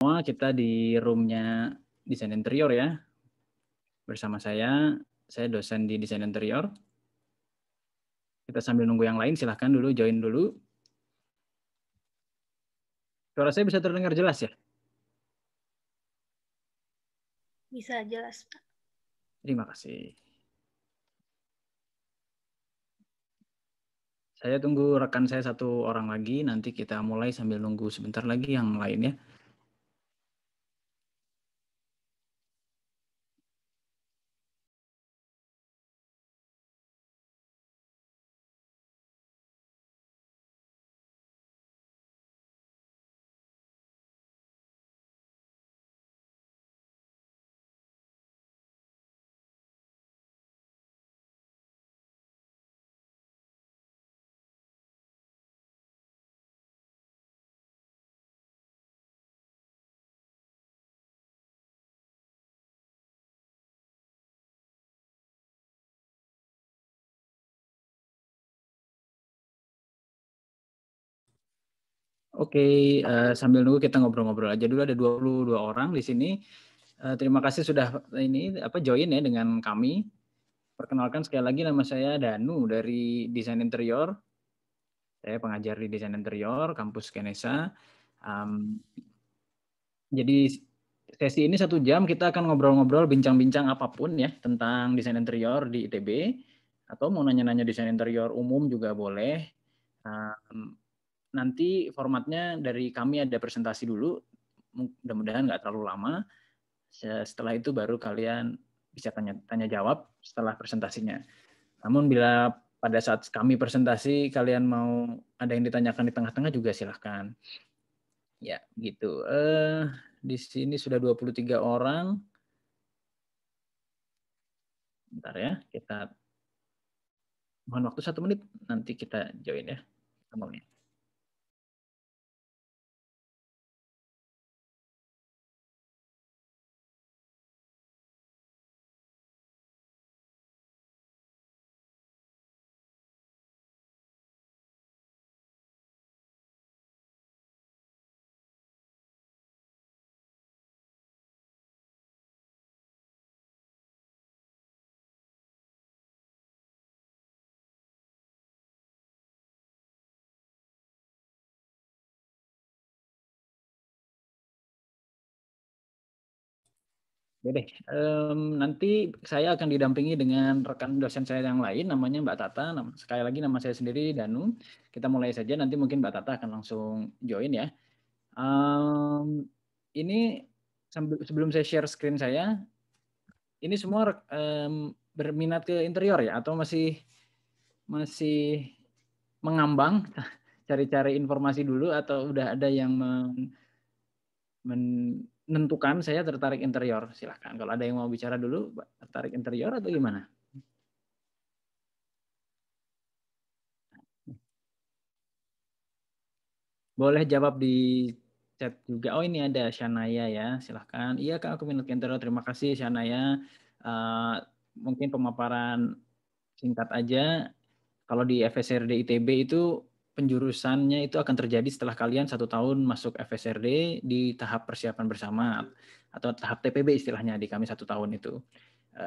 Kita di roomnya desain interior ya. Bersama saya dosen di desain interior. Kita sambil nunggu yang lain, silahkan dulu join dulu. Suara saya bisa terdengar jelas ya? Bisa jelas, Pak. Terima kasih. Saya tunggu rekan saya satu orang lagi, nanti kita mulai sambil nunggu sebentar lagi yang lainnya. Oke, sambil nunggu kita ngobrol-ngobrol aja dulu. Ada 22 orang di sini. Terima kasih sudah join ya dengan kami. Perkenalkan sekali lagi, nama saya Danu dari Desain Interior. Saya pengajar di Desain Interior kampus Kenesa. Jadi sesi ini 1 jam, kita akan ngobrol-ngobrol, bincang-bincang apapun ya tentang desain interior di ITB, atau mau nanya-nanya desain interior umum juga boleh. Nanti formatnya dari kami ada presentasi dulu, mudah-mudahan nggak terlalu lama. Setelah itu baru kalian bisa tanya jawab setelah presentasinya. Namun bila pada saat kami presentasi kalian mau ada yang ditanyakan di tengah-tengah juga silahkan. Ya, gitu. Di sini sudah 23 orang. Bentar ya, kita mohon waktu 1 menit, nanti kita join ya. Ngomongnya. Oke deh, nanti saya akan didampingi dengan rekan dosen saya yang lain, namanya Mbak Tata. Sekali lagi nama saya sendiri Danu. Kita mulai saja, nanti mungkin Mbak Tata akan langsung join ya. Ini sebelum saya share screen saya, ini semua berminat ke interior ya, atau masih mengambang, cari-cari informasi dulu, atau udah ada yang menentukan saya tertarik interior? Silahkan. Kalau ada yang mau bicara dulu, tertarik interior atau gimana? Boleh jawab di chat juga. Oh, ini ada Shanaya ya, silahkan. Iya Kak, aku minat interior. Terima kasih Shanaya. Mungkin pemaparan singkat aja. Kalau di FSRD ITB itu penjurusannya itu akan terjadi setelah kalian 1 tahun masuk FSRD di tahap persiapan bersama atau tahap TPB istilahnya di kami 1 tahun itu.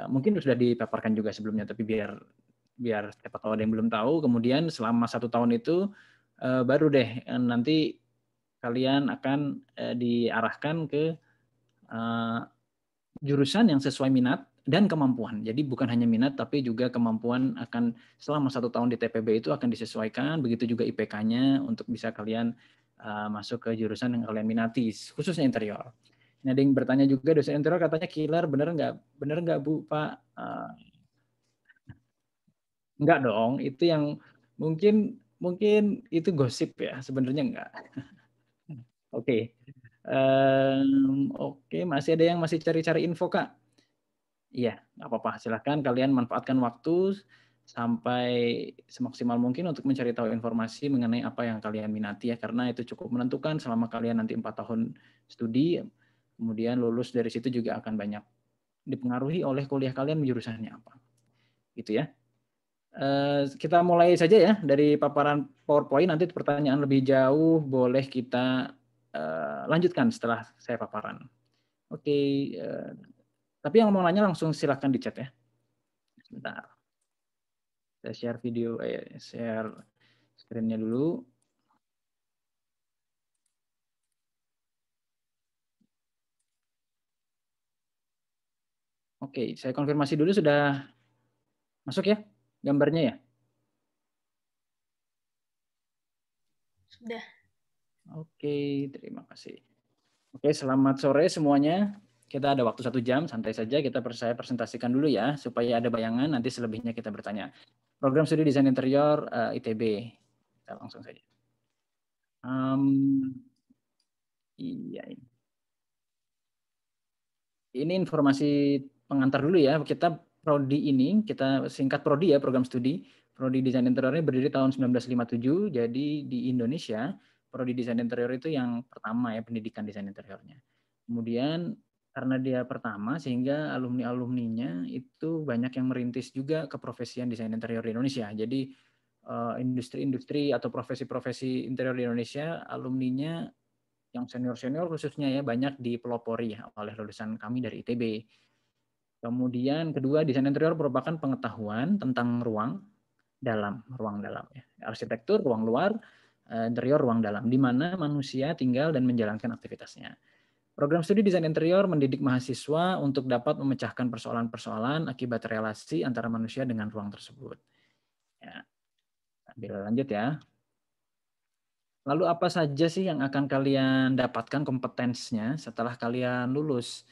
Mungkin sudah dipaparkan juga sebelumnya, tapi biar siapa tahu ada yang belum tahu. Kemudian selama 1 tahun itu baru deh nanti kalian akan diarahkan ke jurusan yang sesuai minat dan kemampuan. Jadi bukan hanya minat, tapi juga kemampuan akan selama 1 tahun di TPB itu akan disesuaikan. Begitu juga IPK-nya untuk bisa kalian masuk ke jurusan yang kalian minati, khususnya interior. Nah, ada yang bertanya juga, dosen interior katanya killer, bener nggak Bu Pak? Enggak dong, itu yang mungkin itu gosip ya, sebenarnya enggak. Oke. Oke, masih ada yang masih cari-cari info Kak? Iya, nggak apa-apa. Silahkan kalian manfaatkan waktu sampai semaksimal mungkin untuk mencari tahu informasi mengenai apa yang kalian minati ya, karena itu cukup menentukan selama kalian nanti 4 tahun studi, kemudian lulus dari situ juga akan banyak dipengaruhi oleh kuliah kalian jurusannya apa. Gitu ya. Kita mulai saja ya dari paparan PowerPoint, nanti pertanyaan lebih jauh boleh kita lanjutkan setelah saya paparan. Oke, tapi yang mau nanya langsung silahkan di chat ya. Sebentar. Saya share video, share screen-nya dulu. Oke, saya konfirmasi dulu sudah masuk ya gambarnya ya? Sudah. Oke, terima kasih. Oke, selamat sore semuanya. Kita ada waktu 1 jam, santai saja. Saya presentasikan dulu ya, supaya ada bayangan, nanti selebihnya kita bertanya. Program Studi Desain Interior ITB. Kita langsung saja. Iya, ini informasi pengantar dulu ya. Kita prodi ini, kita singkat prodi ya, program studi. Prodi Desain Interior ini berdiri tahun 1957. Jadi di Indonesia, prodi Desain Interior itu yang pertama ya, pendidikan desain interiornya. Kemudian karena dia pertama, sehingga alumni-alumninya itu banyak yang merintis juga keprofesian desain interior di Indonesia. Jadi industri-industri atau profesi-profesi interior di Indonesia, alumninya yang senior-senior khususnya ya banyak dipelopori oleh lulusan kami dari ITB. Kemudian kedua, desain interior merupakan pengetahuan tentang ruang dalam ya. Arsitektur, ruang luar, interior, ruang dalam, di mana manusia tinggal dan menjalankan aktivitasnya. Program studi desain interior mendidik mahasiswa untuk dapat memecahkan persoalan-persoalan akibat relasi antara manusia dengan ruang tersebut. Ya, ambil lanjut ya. Lalu apa saja sih yang akan kalian dapatkan kompetensinya setelah kalian lulus?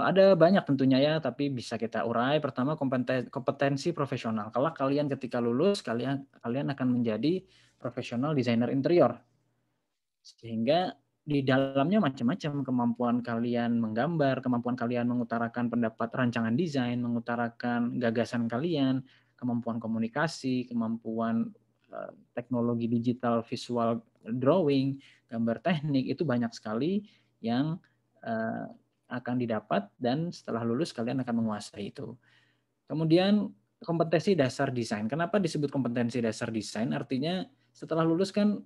Ada banyak tentunya ya, tapi bisa kita urai. Pertama, kompetensi profesional. Kalau kalian ketika lulus, kalian akan menjadi profesional desainer interior. Sehingga di dalamnya macam-macam kemampuan kalian menggambar, kemampuan kalian mengutarakan pendapat rancangan desain, mengutarakan gagasan kalian, kemampuan komunikasi, kemampuan teknologi digital, visual drawing, gambar teknik, itu banyak sekali yang akan didapat dan setelah lulus kalian akan menguasai itu. Kemudian kompetensi dasar desain. Kenapa disebut kompetensi dasar desain? Artinya setelah lulus kan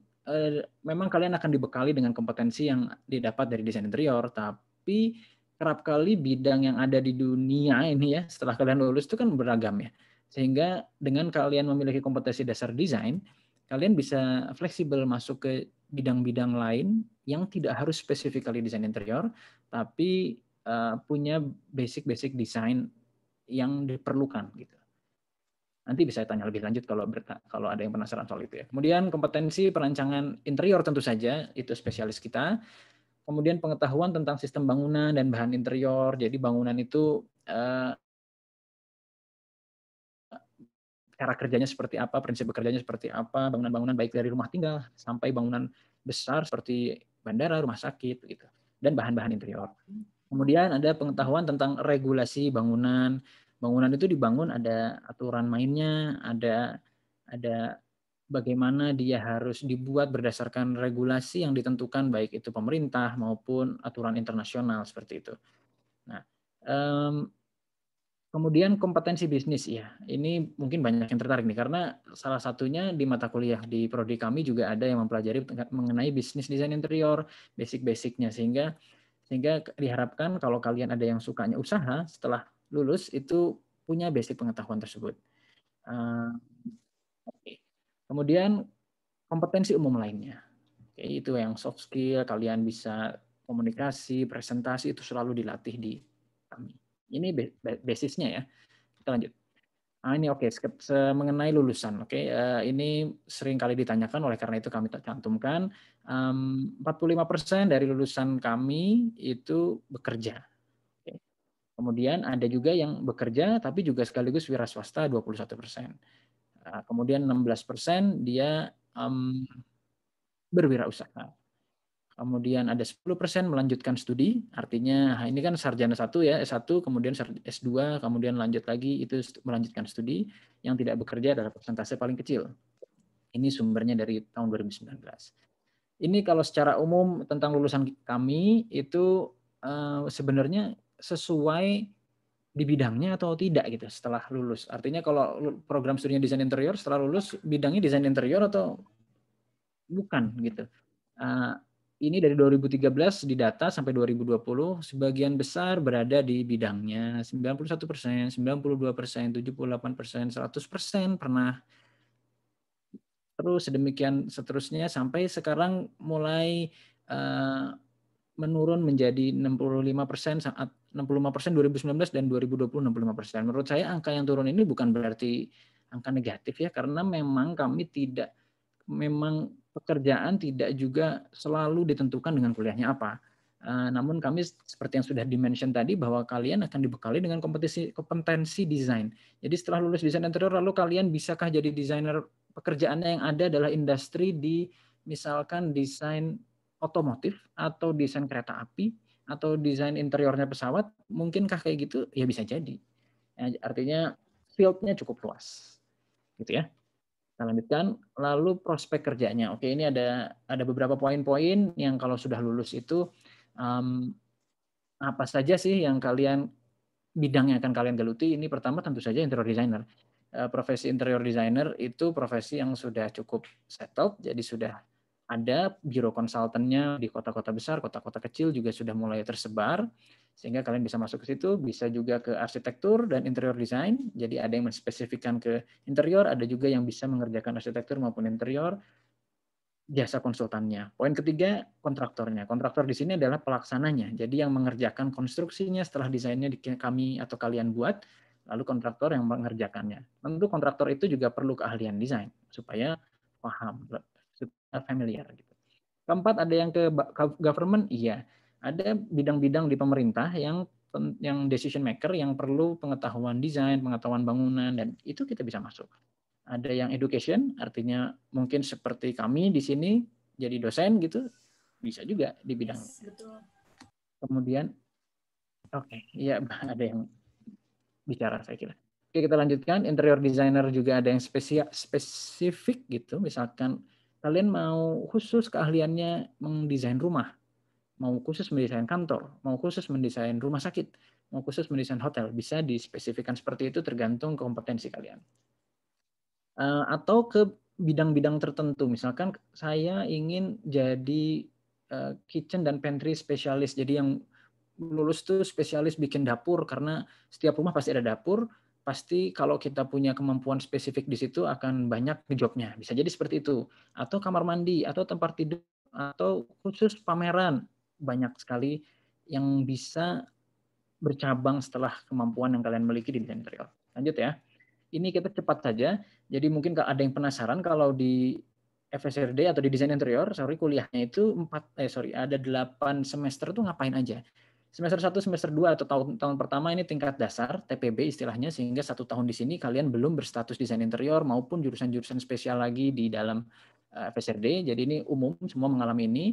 memang kalian akan dibekali dengan kompetensi yang didapat dari desain interior, tapi kerap kali bidang yang ada di dunia ini ya setelah kalian lulus itu kan beragam ya. Sehingga dengan kalian memiliki kompetensi dasar desain, kalian bisa fleksibel masuk ke bidang-bidang lain yang tidak harus spesifikali desain interior, tapi punya basic-basic desain yang diperlukan gitu. Nanti bisa tanya lebih lanjut kalau ada yang penasaran soal itu ya. Kemudian kompetensi perancangan interior tentu saja itu spesialis kita. Kemudian pengetahuan tentang sistem bangunan dan bahan interior. Jadi bangunan itu cara kerjanya seperti apa, prinsip bekerjanya seperti apa, bangunan-bangunan baik dari rumah tinggal sampai bangunan besar seperti bandara, rumah sakit gitu. Dan bahan-bahan interior. Kemudian ada pengetahuan tentang regulasi bangunan. Bangunan itu dibangun ada aturan mainnya, ada bagaimana dia harus dibuat berdasarkan regulasi yang ditentukan baik itu pemerintah maupun aturan internasional seperti itu. Nah, kemudian kompetensi bisnis ya. Ini mungkin banyak yang tertarik nih karena salah satunya di mata kuliah di prodi kami juga ada yang mempelajari mengenai bisnis desain interior, basic-basicnya sehingga diharapkan kalau kalian ada yang sukanya usaha setelah lulus itu punya basic pengetahuan tersebut. Kemudian kompetensi umum lainnya. Itu yang soft skill, kalian bisa komunikasi, presentasi itu selalu dilatih di kami. Ini basisnya ya. Kita lanjut. Ini oke, mengenai lulusan. Ini sering kali ditanyakan, oleh karena itu kami cantumkan 45% dari lulusan kami itu bekerja. Kemudian ada juga yang bekerja tapi juga sekaligus wira swasta 21%. Kemudian 16% dia berwirausaha. Kemudian ada 10% melanjutkan studi, artinya ini kan sarjana 1 ya, S1, kemudian S2, kemudian lanjut lagi itu melanjutkan studi, yang tidak bekerja adalah persentase paling kecil. Ini sumbernya dari tahun 2019. Ini kalau secara umum tentang lulusan kami itu sebenarnya sesuai di bidangnya atau tidak gitu setelah lulus. Artinya kalau program studinya desain interior setelah lulus bidangnya desain interior atau bukan gitu. ini dari 2013 di data sampai 2020, sebagian besar berada di bidangnya. 91%, 92%, 78%, 100% pernah. Terus sedemikian seterusnya sampai sekarang mulai menurun menjadi 65% saat 65% 2019 dan 2020 65%. Menurut saya angka yang turun ini bukan berarti angka negatif ya, karena memang kami tidak, memang pekerjaan tidak juga selalu ditentukan dengan kuliahnya apa. Namun kami seperti yang sudah dimention tadi bahwa kalian akan dibekali dengan kompetensi desain. Jadi setelah lulus desain interior lalu kalian bisakah jadi desainer, pekerjaannya yang ada adalah industri di misalkan desain otomotif atau desain kereta api atau desain interiornya pesawat, mungkinkah kayak gitu? Ya bisa jadi. Artinya field-nya cukup luas. Gitu ya. Kita lanjutkan, lalu prospek kerjanya. Oke, ini ada beberapa poin-poin yang kalau sudah lulus itu apa saja sih yang kalian, bidang yang akan kalian geluti. Ini pertama tentu saja interior designer. Profesi interior designer itu profesi yang sudah cukup settled, jadi sudah ada biro konsultannya di kota-kota besar, kota-kota kecil juga sudah mulai tersebar, sehingga kalian bisa masuk ke situ. Bisa juga ke arsitektur dan interior design, jadi ada yang menspesifikkan ke interior, ada juga yang bisa mengerjakan arsitektur maupun interior, jasa konsultannya. Poin ketiga, kontraktornya. Kontraktor di sini adalah pelaksananya. Jadi yang mengerjakan konstruksinya setelah desainnya kami atau kalian buat, lalu kontraktor yang mengerjakannya. Tentu kontraktor itu juga perlu keahlian desain supaya paham, supaya familiar. Gitu. Keempat, ada yang ke government, iya. Ada bidang-bidang di pemerintah yang decision maker yang perlu pengetahuan desain, pengetahuan bangunan, dan itu kita bisa masuk. Ada yang education, artinya mungkin seperti kami di sini jadi dosen gitu, bisa juga di bidang. Yes, betul. Kemudian, iya ada yang bicara saya kira. Oke, kita lanjutkan. Interior designer juga ada yang spesifik gitu. Misalkan kalian mau khusus keahliannya mendesain rumah, mau khusus mendesain kantor, mau khusus mendesain rumah sakit, mau khusus mendesain hotel, bisa dispesifikkan seperti itu tergantung kompetensi kalian. Atau ke bidang-bidang tertentu. Misalkan saya ingin jadi kitchen dan pantry spesialis. Jadi yang lulus tuh spesialis bikin dapur, karena setiap rumah pasti ada dapur. Pasti kalau kita punya kemampuan spesifik di situ akan banyak jobnya. Bisa jadi seperti itu. Atau kamar mandi, atau tempat tidur, atau khusus pameran. Banyak sekali yang bisa bercabang setelah kemampuan yang kalian miliki di desain interior. Lanjut ya. Ini kita cepat saja. Jadi mungkin ada yang penasaran kalau di FSRD atau di desain interior, kuliahnya itu ada 8 semester tuh ngapain aja. Semester 1, semester 2 atau tahun pertama ini tingkat dasar, TPB istilahnya, sehingga 1 tahun di sini kalian belum berstatus desain interior maupun jurusan-jurusan spesial lagi di dalam FSRD. Jadi ini umum, semua mengalami ini.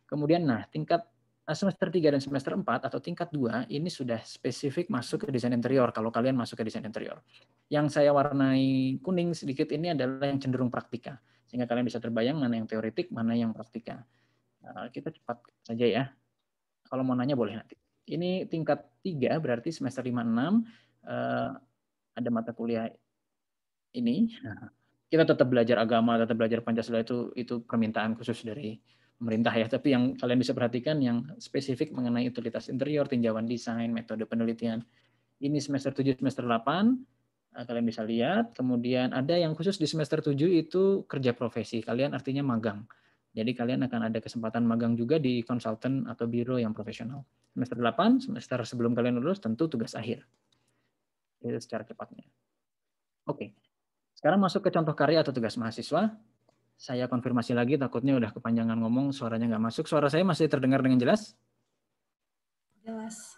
Kemudian tingkat semester 3 dan semester 4 atau tingkat 2 ini sudah spesifik masuk ke desain interior kalau kalian masuk ke desain interior. Yang saya warnai kuning sedikit ini adalah yang cenderung praktika, sehingga kalian bisa terbayang mana yang teoretik, mana yang praktika. Kita cepat saja ya. Kalau mau nanya boleh nanti. Ini tingkat 3 berarti semester 5-6 ada mata kuliah ini. Kita tetap belajar agama, tetap belajar Pancasila, itu permintaan khusus dari pemerintah ya. Tapi yang kalian bisa perhatikan yang spesifik mengenai utilitas interior, tinjauan desain, metode penelitian. Ini semester 7, semester 8. Kalian bisa lihat. Kemudian ada yang khusus di semester 7 itu kerja profesi. Kalian artinya magang. Jadi kalian akan ada kesempatan magang juga di konsultan atau biro yang profesional. Semester 8, semester sebelum kalian lulus, tentu tugas akhir. Itu secara cepatnya. Oke. Sekarang masuk ke contoh karya atau tugas mahasiswa. Saya konfirmasi lagi, takutnya udah kepanjangan ngomong, suaranya nggak masuk. Suara saya masih terdengar dengan jelas? Jelas.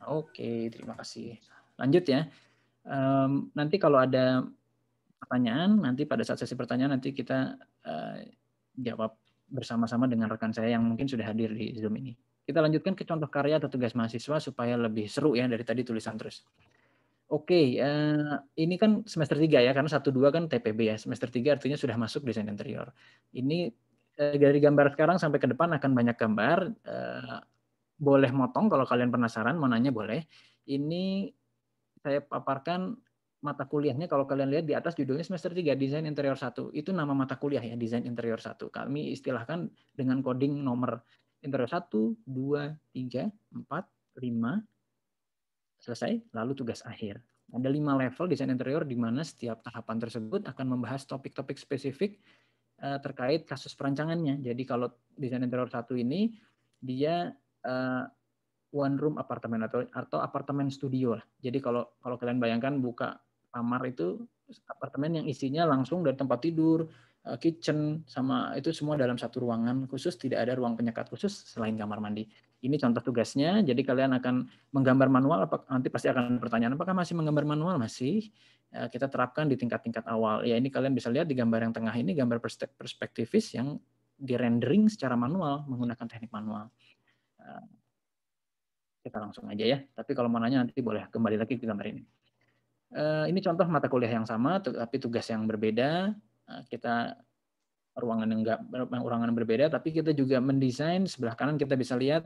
Oke, terima kasih. Lanjut ya. Nanti kalau ada pertanyaan, nanti pada saat sesi pertanyaan nanti kita jawab bersama-sama dengan rekan saya yang mungkin sudah hadir di Zoom ini. Kita lanjutkan ke contoh karya atau tugas mahasiswa supaya lebih seru ya, dari tadi tulisan terus. Oke, ini kan semester 3 ya, karena 1-2 kan TPB ya. Semester 3 artinya sudah masuk desain interior. Ini dari gambar sekarang sampai ke depan akan banyak gambar. Boleh motong kalau kalian penasaran, mau nanya boleh. Ini saya paparkan mata kuliahnya, kalau kalian lihat di atas judulnya semester 3 desain interior 1. Itu nama mata kuliah ya, desain interior 1. Kami istilahkan dengan coding nomor. interior 1, 2, 3, 4, 5, selesai, lalu tugas akhir. Ada 5 level desain interior di mana setiap tahapan tersebut akan membahas topik-topik spesifik terkait kasus perancangannya. Jadi kalau desain interior 1 ini dia one room apartemen atau apartemen studio lah. Jadi kalau kalian bayangkan buka kamar itu apartemen yang isinya langsung dari tempat tidur, kitchen, sama itu semua dalam satu ruangan khusus, tidak ada ruang penyekat khusus selain kamar mandi. Ini contoh tugasnya, jadi kalian akan menggambar manual, nanti pasti akan pertanyaan, apakah masih menggambar manual? Masih, kita terapkan di tingkat-tingkat awal. Ya ini kalian bisa lihat di gambar yang tengah ini, gambar perspektifis yang di-rendering secara manual, menggunakan teknik manual. Kita langsung aja ya, tapi kalau mau nanya nanti boleh kembali lagi ke gambar ini. Ini contoh mata kuliah yang sama, tapi tugas yang berbeda. Kita ruangan yang berbeda, tapi kita juga mendesain. Sebelah kanan kita bisa lihat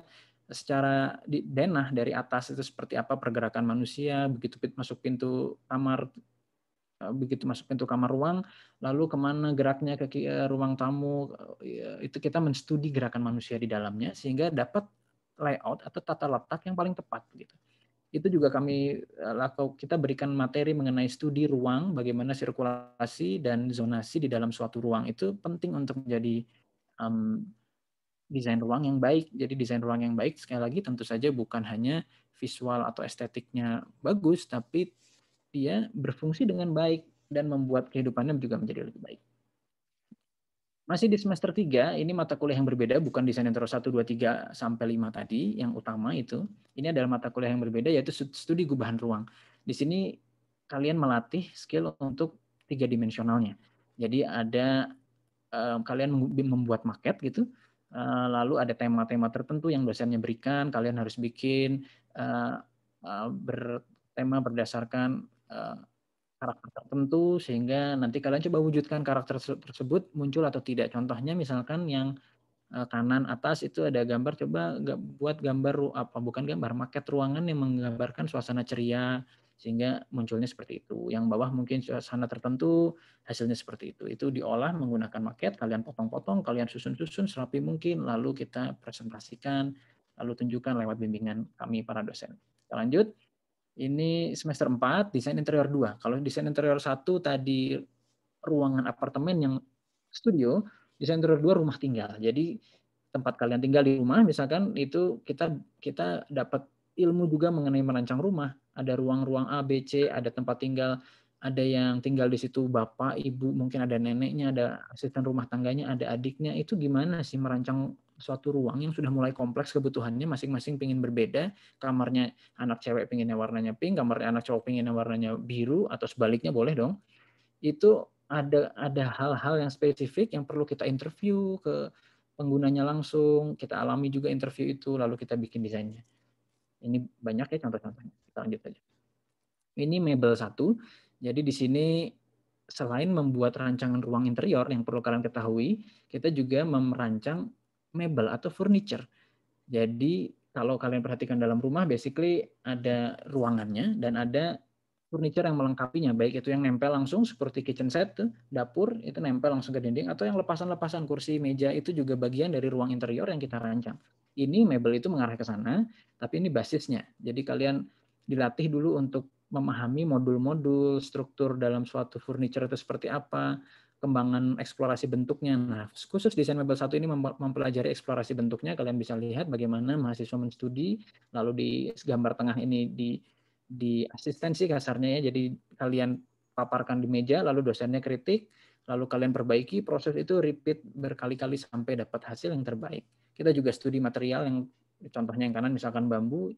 secara denah dari atas itu seperti apa pergerakan manusia, begitu masuk pintu kamar, ruang, lalu kemana geraknya ke ruang tamu, itu kita menstudi gerakan manusia di dalamnya, sehingga dapat layout atau tata letak yang paling tepat gitu. Itu juga kita berikan materi mengenai studi ruang, bagaimana sirkulasi dan zonasi di dalam suatu ruang itu penting untuk menjadi desain ruang yang baik. Jadi desain ruang yang baik sekali lagi tentu saja bukan hanya visual atau estetiknya bagus, tapi dia berfungsi dengan baik dan membuat kehidupannya juga menjadi lebih baik. Masih di semester 3, ini mata kuliah yang berbeda, bukan desain interior 1, 2, 3, sampai 5 tadi, yang utama itu. Ini adalah mata kuliah yang berbeda, yaitu studi gubahan ruang. Di sini kalian melatih skill untuk 3 dimensionalnya. Jadi ada kalian membuat maket gitu, lalu ada tema-tema tertentu yang dosennya berikan, kalian harus bikin bertema berdasarkan karakter tertentu, sehingga nanti kalian coba wujudkan karakter tersebut muncul atau tidak. Contohnya misalkan yang kanan atas itu ada gambar, coba buat gambar maket ruangan yang menggambarkan suasana ceria, sehingga munculnya seperti itu. Yang bawah mungkin suasana tertentu, hasilnya seperti itu. Itu diolah menggunakan maket, kalian potong-potong, kalian susun-susun serapi mungkin, lalu kita presentasikan, lalu tunjukkan lewat bimbingan kami para dosen. Kita lanjut. Ini semester 4, desain interior 2. Kalau desain interior 1 tadi ruangan apartemen yang studio, desain interior 2 rumah tinggal. Jadi tempat kalian tinggal di rumah, misalkan itu kita dapat ilmu juga mengenai merancang rumah. Ada ruang-ruang A, B, C, ada tempat tinggal, ada yang tinggal di situ bapak, ibu, mungkin ada neneknya, ada asisten rumah tangganya, ada adiknya. Itu gimana sih merancang suatu ruang yang sudah mulai kompleks kebutuhannya, masing-masing pengen berbeda, kamarnya anak cewek pengennya warnanya pink, kamarnya anak cowok pengennya warnanya biru, atau sebaliknya boleh dong. Itu ada hal-hal yang spesifik yang perlu kita interview ke penggunanya langsung, kita alami juga interview itu, lalu kita bikin desainnya. Ini banyak ya contoh-contohnya. Kita lanjut aja. Ini mebel 1. Jadi di sini selain membuat rancangan ruang interior yang perlu kalian ketahui, kita juga merancang mebel atau furniture. Jadi kalau kalian perhatikan dalam rumah, basically ada ruangannya dan ada furniture yang melengkapinya, baik itu yang nempel langsung seperti kitchen set, dapur itu nempel langsung ke dinding, atau yang lepasan-lepasan kursi, meja itu juga bagian dari ruang interior yang kita rancang. Ini mebel itu mengarah ke sana, tapi ini basisnya. Jadi kalian dilatih dulu untuk memahami modul-modul, struktur dalam suatu furniture itu seperti apa, kembangan eksplorasi bentuknya. Nah, khusus desain mebel 1 ini mempelajari eksplorasi bentuknya. Kalian bisa lihat bagaimana mahasiswa menstudi, lalu di gambar tengah ini di asistensi kasarnya ya. Jadi kalian paparkan di meja, lalu dosennya kritik, lalu kalian perbaiki, proses itu repeat berkali-kali sampai dapat hasil yang terbaik. Kita juga studi material yang contohnya yang kanan misalkan bambu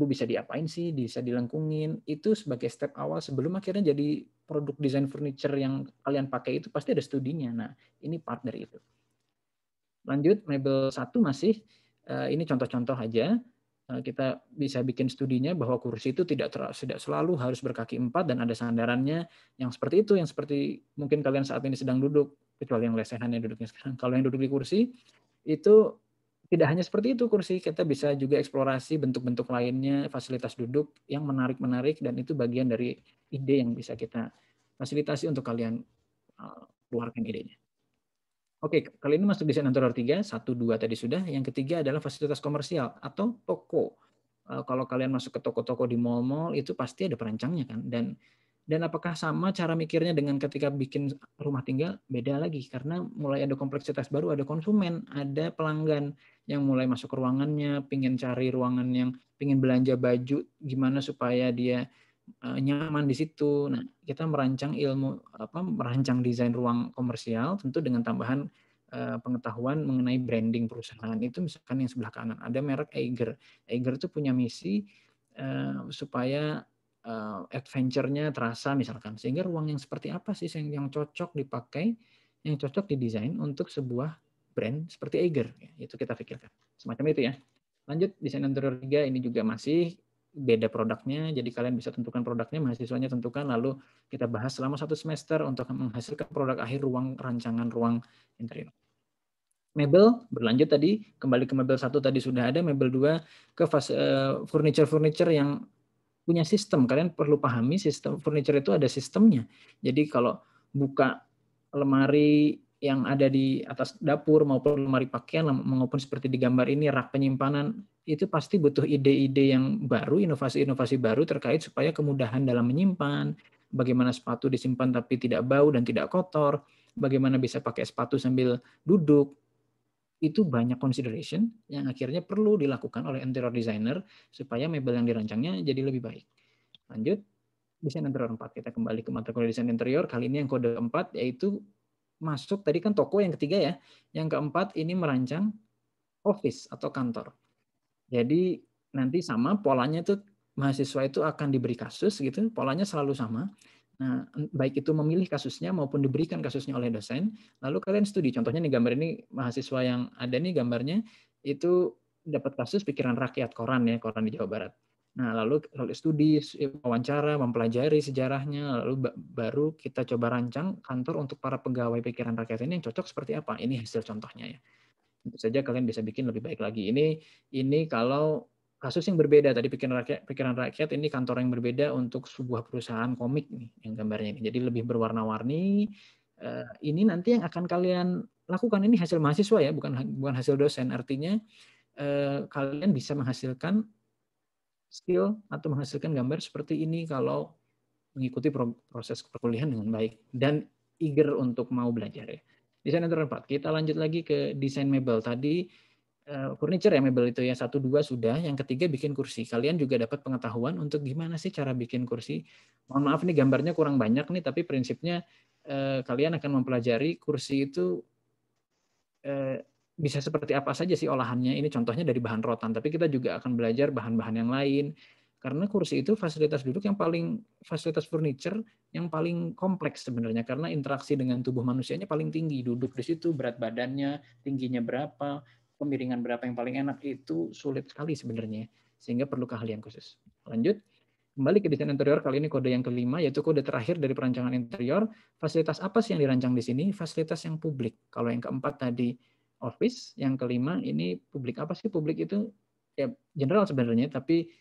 bisa diapain sih, bisa dilengkungin, itu sebagai step awal sebelum akhirnya jadi produk desain furniture yang kalian pakai itu pasti ada studinya. Nah, ini part dari itu. Lanjut, mebel 1 masih, ini contoh-contoh aja, kita bisa bikin studinya bahwa kursi itu tidak selalu harus berkaki 4 dan ada sandarannya yang seperti itu, yang seperti mungkin kalian saat ini sedang duduk, kecuali yang lesehannya duduknya sekarang. Kalau yang duduk di kursi, itu tidak hanya seperti itu kursi, kita bisa juga eksplorasi bentuk-bentuk lainnya, fasilitas duduk yang menarik-menarik, dan itu bagian dari ide yang bisa kita fasilitasi untuk kalian keluarkan idenya. Oke, kali ini masuk desain interior 3, 1, 2 tadi sudah. Yang ketiga adalah fasilitas komersial atau toko. Kalau kalian masuk ke toko-toko di mall-mall itu pasti ada perancangnya kan. Dan apakah sama cara mikirnya dengan ketika bikin rumah tinggal? Beda lagi karena mulai ada kompleksitas baru, ada konsumen, ada pelanggan yang mulai masuk ke ruangannya, pingin cari ruangan yang pingin belanja baju gimana supaya dia nyaman di situ. Nah, kita merancang merancang desain ruang komersial tentu dengan tambahan pengetahuan mengenai branding perusahaan. Itu misalkan yang sebelah kanan ada merek Eiger. Eiger itu punya misi supaya adventure-nya terasa misalkan. Sehingga ruang yang seperti apa sih yang cocok dipakai, yang cocok didesain untuk sebuah brand seperti Eiger. Itu kita pikirkan. Semacam itu ya. Lanjut, desain interior 3 ini juga masih beda produknya, jadi kalian bisa tentukan produknya, mahasiswanya tentukan, lalu kita bahas selama 1 semester untuk menghasilkan produk akhir ruang rancangan ruang interior. Mebel, berlanjut tadi, kembali ke mebel 1 tadi sudah ada, mebel 2 ke furniture-furniture yang punya sistem. Kalian perlu pahami sistem furniture itu ada sistemnya. Jadi kalau buka lemari yang ada di atas dapur maupun lemari pakaian maupun seperti di gambar ini rak penyimpanan itu pasti butuh ide-ide yang baru, inovasi-inovasi baru terkait supaya kemudahan dalam menyimpan, bagaimana sepatu disimpan tapi tidak bau dan tidak kotor, bagaimana bisa pakai sepatu sambil duduk. Itu banyak consideration yang akhirnya perlu dilakukan oleh interior designer supaya mebel yang dirancangnya jadi lebih baik. Lanjut, desain interior 4. Kita kembali ke mata kuliah desain interior. Kali ini yang kode 4 yaitu masuk, tadi kan toko yang ketiga ya. Yang keempat ini merancang office atau kantor. Jadi nanti sama polanya itu mahasiswa itu akan diberi kasus gitu, polanya selalu sama. Nah, baik itu memilih kasusnya maupun diberikan kasusnya oleh dosen, lalu kalian studi. Contohnya nih gambar ini mahasiswa yang ada nih gambarnya itu dapat kasus pikiran rakyat koran ya, koran di Jawa Barat. Nah, lalu studi, wawancara, mempelajari sejarahnya, lalu baru kita coba rancang kantor untuk para pegawai pikiran rakyat ini yang cocok seperti apa. Ini hasil contohnya ya. Tentu saja kalian bisa bikin lebih baik lagi. Ini kalau kasus yang berbeda tadi pikiran rakyat ini kantor yang berbeda untuk sebuah perusahaan komik nih yang gambarnya ini. Jadi lebih berwarna-warni. Ini nanti yang akan kalian lakukan ini hasil mahasiswa ya, bukan hasil dosen. Artinya kalian bisa menghasilkan skill atau menghasilkan gambar seperti ini kalau mengikuti proses perkuliahan dengan baik dan eager untuk mau belajar ya. Desain interior 4. Kita lanjut lagi ke desain mebel. Tadi furniture ya mebel itu ya 1 2 sudah, yang ketiga bikin kursi. Kalian juga dapat pengetahuan untuk gimana sih cara bikin kursi. Mohon maaf nih gambarnya kurang banyak nih tapi prinsipnya kalian akan mempelajari kursi itu bisa seperti apa saja sih olahannya. Ini contohnya dari bahan rotan, tapi kita juga akan belajar bahan-bahan yang lain. Karena kursi itu fasilitas duduk yang paling, fasilitas furniture yang paling kompleks sebenarnya. Karena interaksi dengan tubuh manusianya paling tinggi. Duduk di situ, berat badannya, tingginya berapa, kemiringan berapa yang paling enak, itu sulit sekali sebenarnya. Sehingga perlu keahlian khusus. Lanjut. Kembali ke desain interior, kali ini kode yang kelima, yaitu kode terakhir dari perancangan interior. Fasilitas apa sih yang dirancang di sini? Fasilitas yang publik. Kalau yang keempat tadi office, yang kelima ini publik. Apa sih publik itu? Ya general sebenarnya, tapi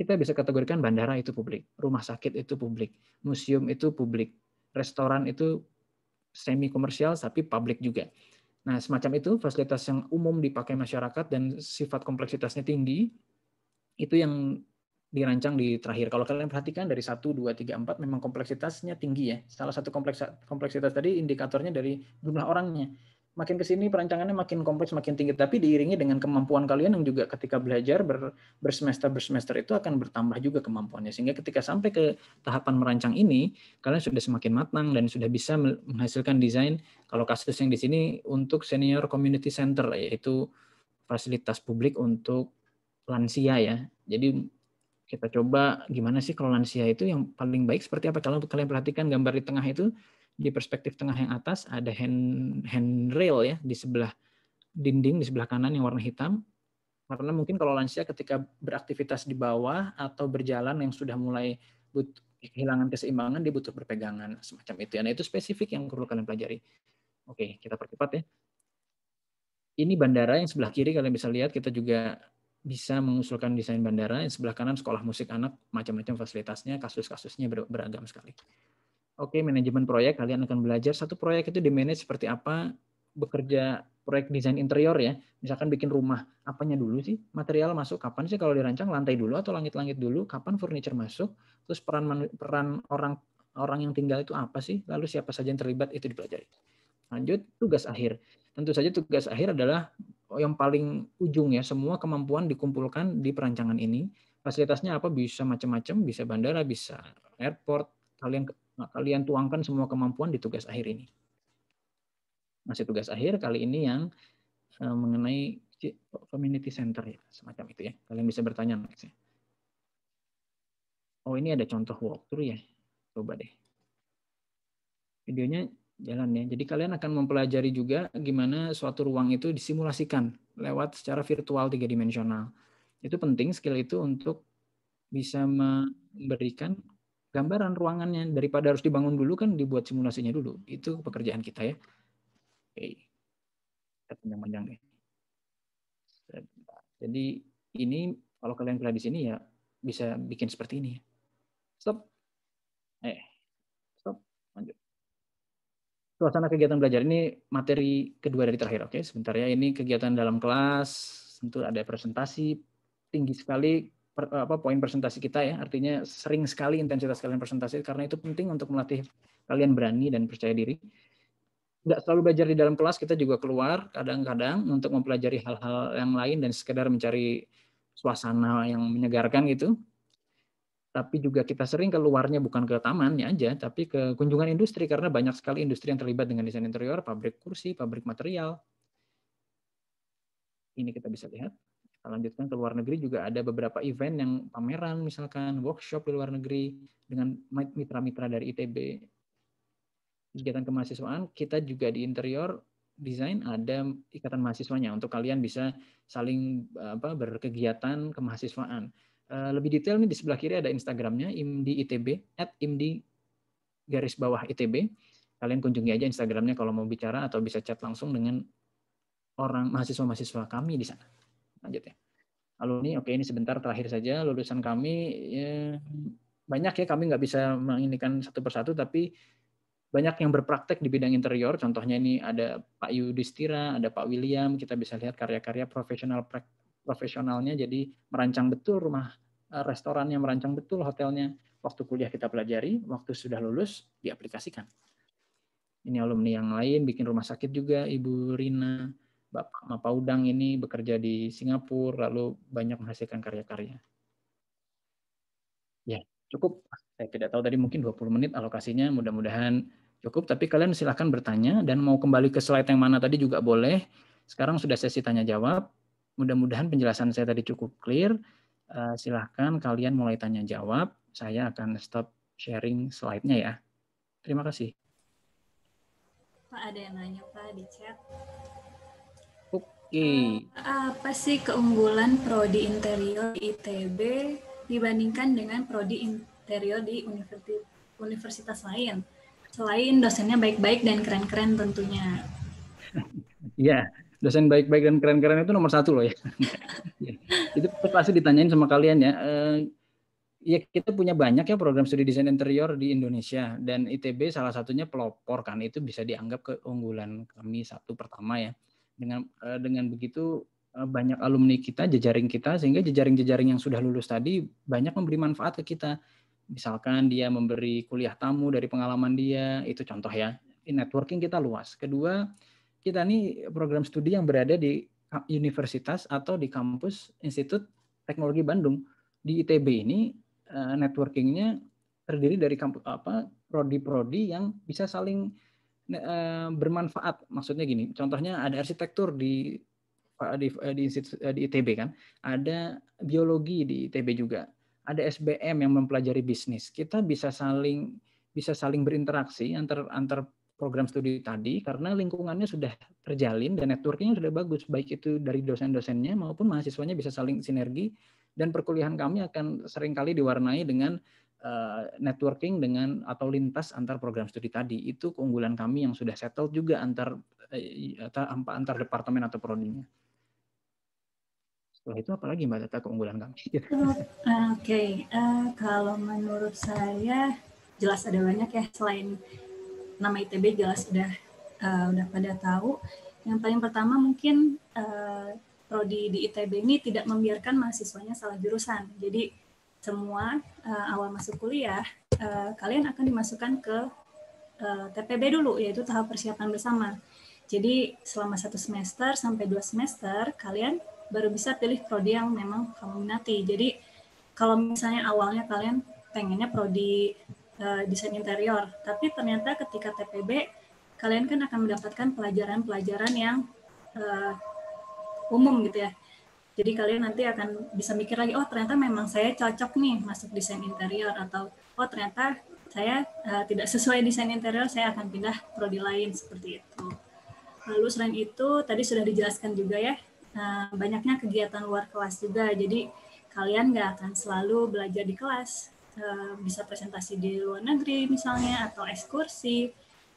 kita bisa kategorikan bandara itu publik, rumah sakit itu publik, museum itu publik, restoran itu semi komersial tapi publik juga. Nah, semacam itu fasilitas yang umum dipakai masyarakat dan sifat kompleksitasnya tinggi, itu yang dirancang di terakhir. Kalau kalian perhatikan dari 1, 2, 3, 4 memang kompleksitasnya tinggi ya. Salah satu kompleksitas tadi indikatornya dari jumlah orangnya. Makin ke sini perancangannya makin kompleks, makin tinggi, tapi diiringi dengan kemampuan kalian yang juga ketika belajar bersemester itu akan bertambah juga kemampuannya. Sehingga ketika sampai ke tahapan merancang ini, kalian sudah semakin matang dan sudah bisa menghasilkan desain. Kalau kasus yang di sini untuk senior community center, yaitu fasilitas publik untuk lansia ya. Jadi kita coba gimana sih kalau lansia itu yang paling baik seperti apa. Kalau kalian perhatikan gambar di tengah itu, di perspektif tengah yang atas ada handrail ya di sebelah dinding di sebelah kanan yang warna hitam. Karena mungkin kalau lansia ketika beraktivitas di bawah atau berjalan yang sudah mulai kehilangan keseimbangan, dia butuh berpegangan semacam itu. Nah itu spesifik yang perlu kalian pelajari. Oke, kita percepat ya. Ini bandara yang sebelah kiri kalian bisa lihat, kita juga bisa mengusulkan desain bandara. Yang sebelah kanan sekolah musik anak, macam-macam fasilitasnya, kasus-kasusnya beragam sekali. Oke, manajemen proyek, kalian akan belajar satu proyek itu di-manage seperti apa, bekerja proyek desain interior ya, misalkan bikin rumah, apanya dulu sih, material masuk, kapan sih kalau dirancang, lantai dulu atau langit-langit dulu, kapan furniture masuk, terus peran orang yang tinggal itu apa sih, lalu siapa saja yang terlibat, itu dipelajari. Lanjut, tugas akhir. Tentu saja tugas akhir adalah yang paling ujung ya, semua kemampuan dikumpulkan di perancangan ini. Fasilitasnya apa, bisa macam-macam, bisa bandara, bisa airport, kalian tuangkan semua kemampuan di tugas akhir ini. Masih tugas akhir kali ini yang mengenai community center ya, semacam itu ya. Kalian bisa bertanya next ya. Oh, ini ada contoh walkthrough ya. Coba deh. Videonya jalan ya. Jadi kalian akan mempelajari juga gimana suatu ruang itu disimulasikan lewat secara virtual 3-dimensional. Itu penting skill itu untuk bisa memberikan gambaran ruangannya, daripada harus dibangun dulu kan dibuat simulasinya dulu. Itu pekerjaan kita ya. Oke. Kita panjang-panjang deh. Jadi ini kalau kalian pernah di sini ya bisa bikin seperti ini. Stop. Stop. Lanjut. Suasana kegiatan belajar ini materi kedua dari terakhir. Oke, sebentar ya. Ini kegiatan dalam kelas, tentu ada presentasi, tinggi sekali poin presentasi kita ya. Artinya sering sekali intensitas kalian presentasi karena itu penting untuk melatih kalian berani dan percaya diri. Nggak selalu belajar di dalam kelas, kita juga keluar kadang-kadang untuk mempelajari hal-hal yang lain dan sekedar mencari suasana yang menyegarkan gitu. Tapi juga kita sering keluarnya bukan ke tamannya aja, tapi ke kunjungan industri, karena banyak sekali industri yang terlibat dengan desain interior, pabrik kursi, pabrik material. Ini kita bisa lihat. Kita lanjutkan ke luar negeri, juga ada beberapa event yang pameran, misalkan workshop di luar negeri, dengan mitra-mitra dari ITB. Kegiatan kemahasiswaan, kita juga di interior desain ada ikatan mahasiswanya, untuk kalian bisa saling berkegiatan kemahasiswaan. Lebih detail nih di sebelah kiri ada Instagramnya, IMDI ITB, @IMDI_ITB. Kalian kunjungi aja Instagramnya kalau mau bicara, atau bisa chat langsung dengan orang mahasiswa-mahasiswa kami di sana. Lanjut ya. Alumni, oke, ini sebentar terakhir saja. Lulusan kami ya, banyak ya, kami nggak bisa menginikan satu persatu, tapi banyak yang berpraktek di bidang interior. Contohnya ini ada Pak Yudhistira, ada Pak William. Kita bisa lihat karya-karya profesionalnya. Jadi merancang betul rumah restorannya, merancang betul hotelnya. Waktu kuliah kita pelajari, waktu sudah lulus diaplikasikan. Ini alumni yang lain bikin rumah sakit juga, Ibu Rina, Bapak Mapaudang ini bekerja di Singapura, lalu banyak menghasilkan karya-karya. Ya, cukup. Saya tidak tahu tadi, mungkin 20 menit alokasinya, mudah-mudahan cukup, tapi kalian silahkan bertanya, dan mau kembali ke slide yang mana tadi juga boleh. Sekarang sudah sesi tanya-jawab. Mudah-mudahan penjelasan saya tadi cukup clear. Silahkan kalian mulai tanya-jawab. Saya akan stop sharing slide-nya ya. Terima kasih. Pak, ada yang nanya Pak di chat. Oke. Apa sih keunggulan prodi interior di ITB dibandingkan dengan prodi interior di universitas lain? Selain dosennya baik-baik dan keren-keren tentunya. Iya, dosen baik-baik dan keren-keren itu nomor satu loh ya. Itu pasti ditanyain sama kalian ya. Ya kita punya banyak ya program studi desain interior di Indonesia, dan ITB salah satunya pelopor kan, itu bisa dianggap keunggulan kami satu pertama ya. Dengan begitu banyak alumni kita, jejaring kita, sehingga jejaring-jejaring yang sudah lulus tadi banyak memberi manfaat ke kita. Misalkan dia memberi kuliah tamu dari pengalaman dia, itu contoh ya. Networking kita luas. Kedua, kita nih program studi yang berada di universitas atau di kampus Institut Teknologi Bandung. Di ITB ini networkingnya terdiri dari prodi-prodi yang bisa saling bermanfaat. Maksudnya gini, contohnya ada arsitektur di ITB kan, ada biologi di ITB juga, ada SBM yang mempelajari bisnis. Kita bisa saling berinteraksi antar program studi tadi karena lingkungannya sudah terjalin dan networkingnya sudah bagus, baik itu dari dosen-dosennya maupun mahasiswanya bisa saling sinergi, dan perkuliahan kami akan seringkali diwarnai dengan networking atau lintas antar program studi tadi. Itu keunggulan kami yang sudah settle juga antar departemen atau prodinya. Setelah itu apalagi Mbak Tata keunggulan kami? Oke, kalau menurut saya jelas ada banyak ya, selain nama ITB jelas udah pada tahu. Yang paling pertama mungkin prodi di ITB ini tidak membiarkan mahasiswanya salah jurusan. Jadi semua awal masuk kuliah kalian akan dimasukkan ke TPB dulu, yaitu tahap persiapan bersama. Jadi selama 1 semester sampai 2 semester kalian baru bisa pilih prodi yang memang kamu minati. Jadi kalau misalnya awalnya kalian pengennya prodi desain interior, tapi ternyata ketika TPB kalian kan akan mendapatkan pelajaran-pelajaran yang umum gitu ya. Jadi kalian nanti akan bisa mikir lagi, oh ternyata memang saya cocok nih masuk desain interior, atau oh ternyata saya tidak sesuai desain interior, saya akan pindah prodi lain, seperti itu. Lalu selain itu, tadi sudah dijelaskan juga ya, banyaknya kegiatan luar kelas juga, jadi kalian nggak akan selalu belajar di kelas, bisa presentasi di luar negeri misalnya, atau ekskursi,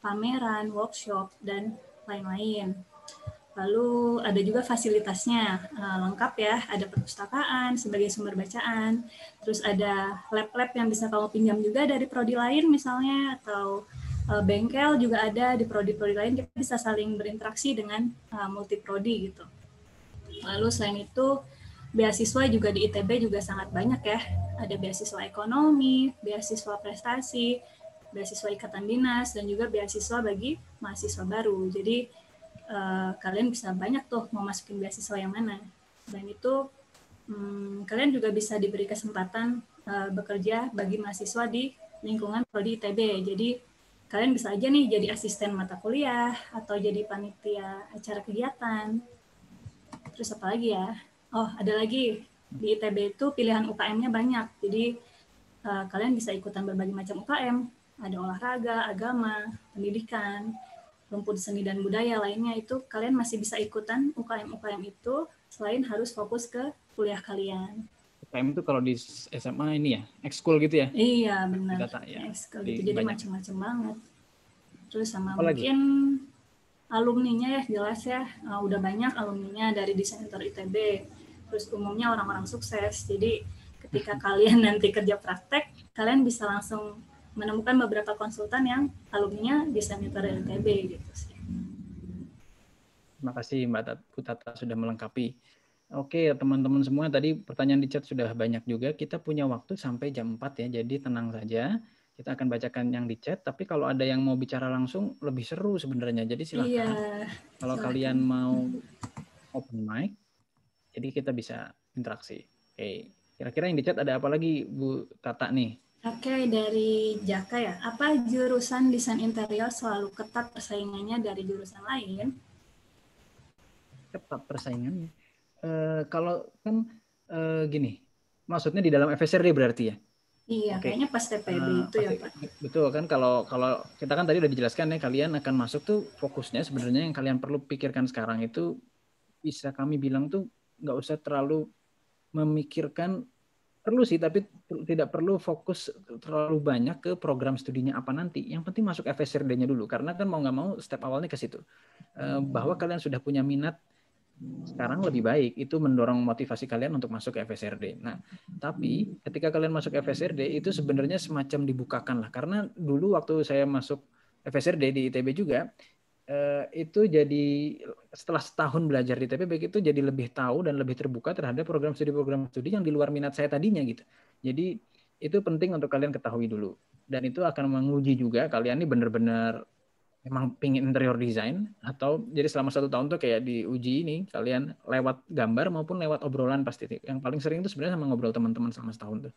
pameran, workshop, dan lain-lain. Lalu ada juga fasilitasnya, lengkap ya, ada perpustakaan sebagai sumber bacaan, terus ada lab-lab yang bisa kamu pinjam juga dari prodi lain misalnya, atau bengkel juga ada di prodi-prodi lain, kita bisa saling berinteraksi dengan multi prodi gitu. Lalu selain itu, beasiswa juga di ITB juga sangat banyak ya, ada beasiswa ekonomi, beasiswa prestasi, beasiswa ikatan dinas, dan juga beasiswa bagi mahasiswa baru. Jadi kalian bisa banyak tuh mau masukin beasiswa yang mana. Dan itu kalian juga bisa diberi kesempatan bekerja bagi mahasiswa di lingkungan prodi ITB. Jadi kalian bisa aja nih jadi asisten mata kuliah atau jadi panitia acara kegiatan. Terus apa lagi ya? Oh, ada lagi di ITB itu pilihan UKM-nya banyak. Jadi kalian bisa ikutan berbagai macam UKM. Ada olahraga, agama, pendidikan, rumput seni dan budaya lainnya, itu kalian masih bisa ikutan UKM-UKM itu selain harus fokus ke kuliah kalian. UKM itu kalau di SMA ini ya, ekskul gitu ya? Iya, benar. Ya. Ekskul gitu. Jadi macam-macam banget. Terus sama apa mungkin alumninya ya, jelas ya, udah banyak alumninya dari desain interior ITB. Terus umumnya orang-orang sukses. Jadi ketika kalian nanti kerja praktek, kalian bisa langsung menemukan beberapa konsultan yang alumninya desain interior ITB gitu sih. Terima kasih Mbak Putata sudah melengkapi. Oke, teman-teman semua, tadi pertanyaan di chat sudah banyak juga. Kita punya waktu sampai jam 4 ya, jadi tenang saja. Kita akan bacakan yang di chat, tapi kalau ada yang mau bicara langsung lebih seru sebenarnya. Jadi silahkan. Iya, kalau silahkan. Kalian mau open mic, jadi kita bisa interaksi. Oke, kira-kira yang di chat ada apa lagi Bu Tata nih? Oke, dari Jaka ya. Apa jurusan desain interior selalu ketat persaingannya dari jurusan lain? Ketat persaingannya. Kalau kan gini, maksudnya di dalam FSRD berarti ya? Iya, kayaknya pas TPB itu pasti, ya Pak. Betul kan, kalau kita kan tadi udah dijelaskan ya, kalian akan masuk tuh fokusnya sebenarnya yang kalian perlu pikirkan sekarang itu, bisa kami bilang tuh nggak usah terlalu memikirkan, perlu sih tapi tidak perlu fokus terlalu banyak ke program studinya apa nanti. Yang penting masuk FSRD-nya dulu, karena kan mau nggak mau step awalnya ke situ, bahwa kalian sudah punya minat sekarang lebih baik, itu mendorong motivasi kalian untuk masuk ke FSRD. Nah, tapi ketika kalian masuk FSRD itu sebenarnya semacam dibukakan lah, karena dulu waktu saya masuk FSRD di ITB juga, itu jadi setelah setahun belajar di ITB itu jadi lebih tahu dan lebih terbuka terhadap program studi yang di luar minat saya tadinya gitu. Jadi itu penting untuk kalian ketahui dulu, dan itu akan menguji juga kalian ini benar-benar memang pingin interior design, atau jadi selama 1 tahun tuh kayak diuji ini, kalian lewat gambar maupun lewat obrolan pasti. Yang paling sering itu sebenarnya sama ngobrol teman-teman selama setahun tuh.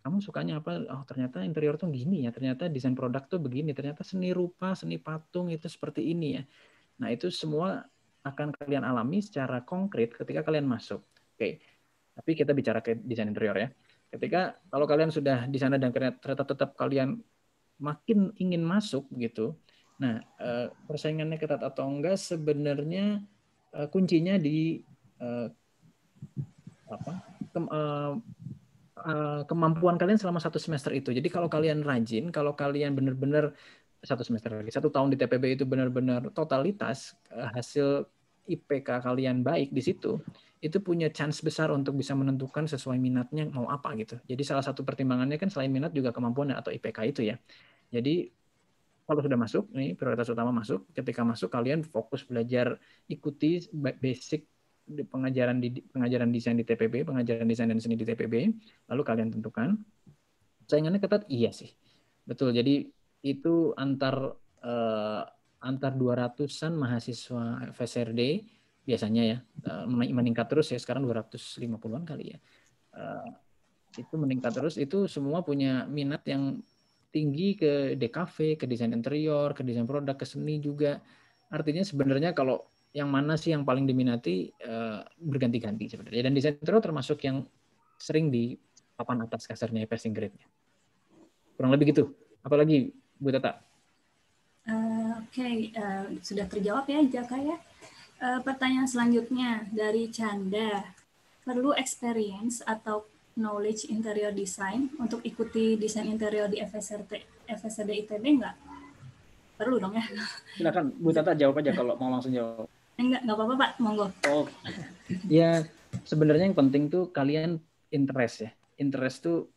Kamu sukanya apa? Oh ternyata interior tuh gini ya, ternyata desain produk tuh begini, ternyata seni rupa, seni patung itu seperti ini ya. Nah itu semua akan kalian alami secara konkret ketika kalian masuk. Oke, tapi kita bicara ke desain interior ya. Ketika kalau kalian sudah di sana dan ternyata tetap kalian makin ingin masuk gitu. Nah, persaingannya ketat atau enggak sebenarnya kuncinya di kemampuan kalian selama 1 semester itu. Jadi kalau kalian rajin, kalau kalian benar-benar 1 semester lagi, 1 tahun di TPB itu benar-benar totalitas, hasil IPK kalian baik di situ, itu punya chance besar untuk bisa menentukan sesuai minatnya mau apa gitu. Jadi salah satu pertimbangannya kan selain minat juga kemampuan atau IPK itu ya. Jadi kalau sudah masuk, ini prioritas utama masuk. Ketika masuk, kalian fokus belajar, ikuti basic pengajaran desain di TPB, pengajaran desain dan seni di TPB. Lalu kalian tentukan. Saingannya ketat, iya sih, betul. Jadi itu antar 200-an mahasiswa FSRD biasanya ya, meningkat terus ya, sekarang 250-an kali ya. Itu meningkat terus, itu semua punya minat yang tinggi ke DKV, ke desain interior, ke desain produk, ke seni juga. Artinya sebenarnya kalau yang mana sih yang paling diminati, berganti-ganti sebenarnya. Dan desain interior termasuk yang sering di papan atas kasarnya passing grade-nya. Kurang lebih gitu. Apalagi Bu Tata? Oke, sudah terjawab ya Jaka ya. Pertanyaan selanjutnya dari Canda. Perlu experience atau knowledge interior design untuk ikuti desain interior di FSRD ITB nggak? Perlu dong ya. Silakan Bu Tata jawab aja kalau mau langsung jawab. Nggak apa-apa Pak, monggo. Oh, ya sebenarnya yang penting tuh kalian interest ya. Interest tuh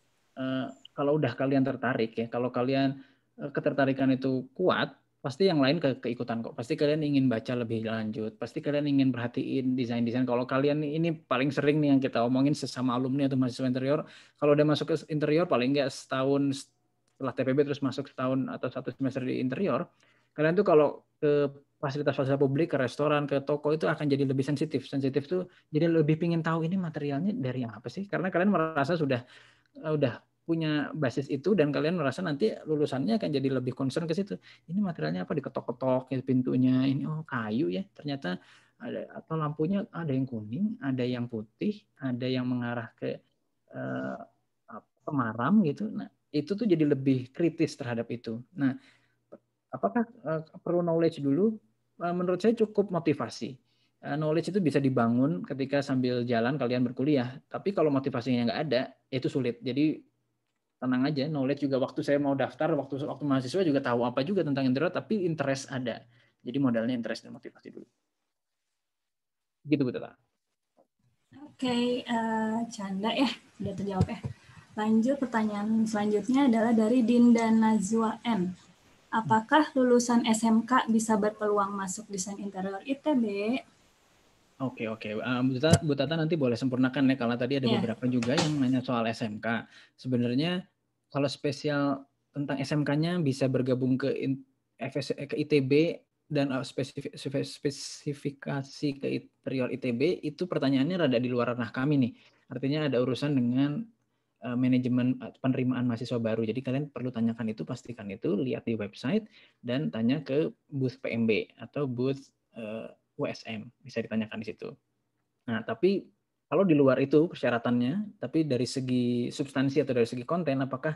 kalau udah kalian tertarik ya, kalau kalian ketertarikan itu kuat, pasti yang lain keikutan kok. Pasti kalian ingin baca lebih lanjut, pasti kalian ingin perhatiin desain-desain. Kalau kalian ini paling sering nih yang kita omongin sesama alumni atau mahasiswa interior, kalau udah masuk ke interior paling nggak setahun setelah TPB terus masuk setahun atau 1 semester di interior, kalian tuh kalau ke fasilitas-fasilitas publik, ke restoran, ke toko itu akan jadi lebih sensitif. Sensitif tuh jadi lebih pingin tahu ini materialnya dari apa sih? Karena kalian merasa sudah punya basis itu dan kalian merasa nanti lulusannya akan jadi lebih concern ke situ. Ini materialnya apa, diketok-ketok pintunya, ini oh kayu ya. Ternyata ada, atau lampunya ada yang kuning, ada yang putih, ada yang mengarah ke pemaram gitu. Nah, itu tuh jadi lebih kritis terhadap itu. Nah, apakah perlu knowledge dulu? Menurut saya cukup motivasi. Knowledge itu bisa dibangun ketika sambil jalan kalian berkuliah. Tapi kalau motivasinya nggak ada, itu sulit. Jadi tenang aja, knowledge juga waktu saya mau daftar, waktu mahasiswa juga tahu apa juga tentang interior, tapi interest ada. Jadi modalnya interest dan motivasi dulu. Gitu Bu Tata. Oke, Canda ya, sudah terjawab ya. Lanjut, pertanyaan selanjutnya adalah dari Dinda Nazwa M. Apakah lulusan SMK bisa berpeluang masuk desain interior ITB? Oke. Bu Tata nanti boleh sempurnakan ya, karena tadi ada beberapa juga yang nanya soal SMK. Sebenarnya kalau spesial tentang SMK-nya bisa bergabung ke ITB dan spesifikasi ke interior ITB, itu pertanyaannya rada di luar ranah kami nih. Artinya ada urusan dengan manajemen penerimaan mahasiswa baru. Jadi kalian perlu tanyakan itu, pastikan itu, lihat di website dan tanya ke booth PMB atau booth USM, bisa ditanyakan di situ. Nah, tapi kalau di luar itu persyaratannya, tapi dari segi substansi atau dari segi konten, apakah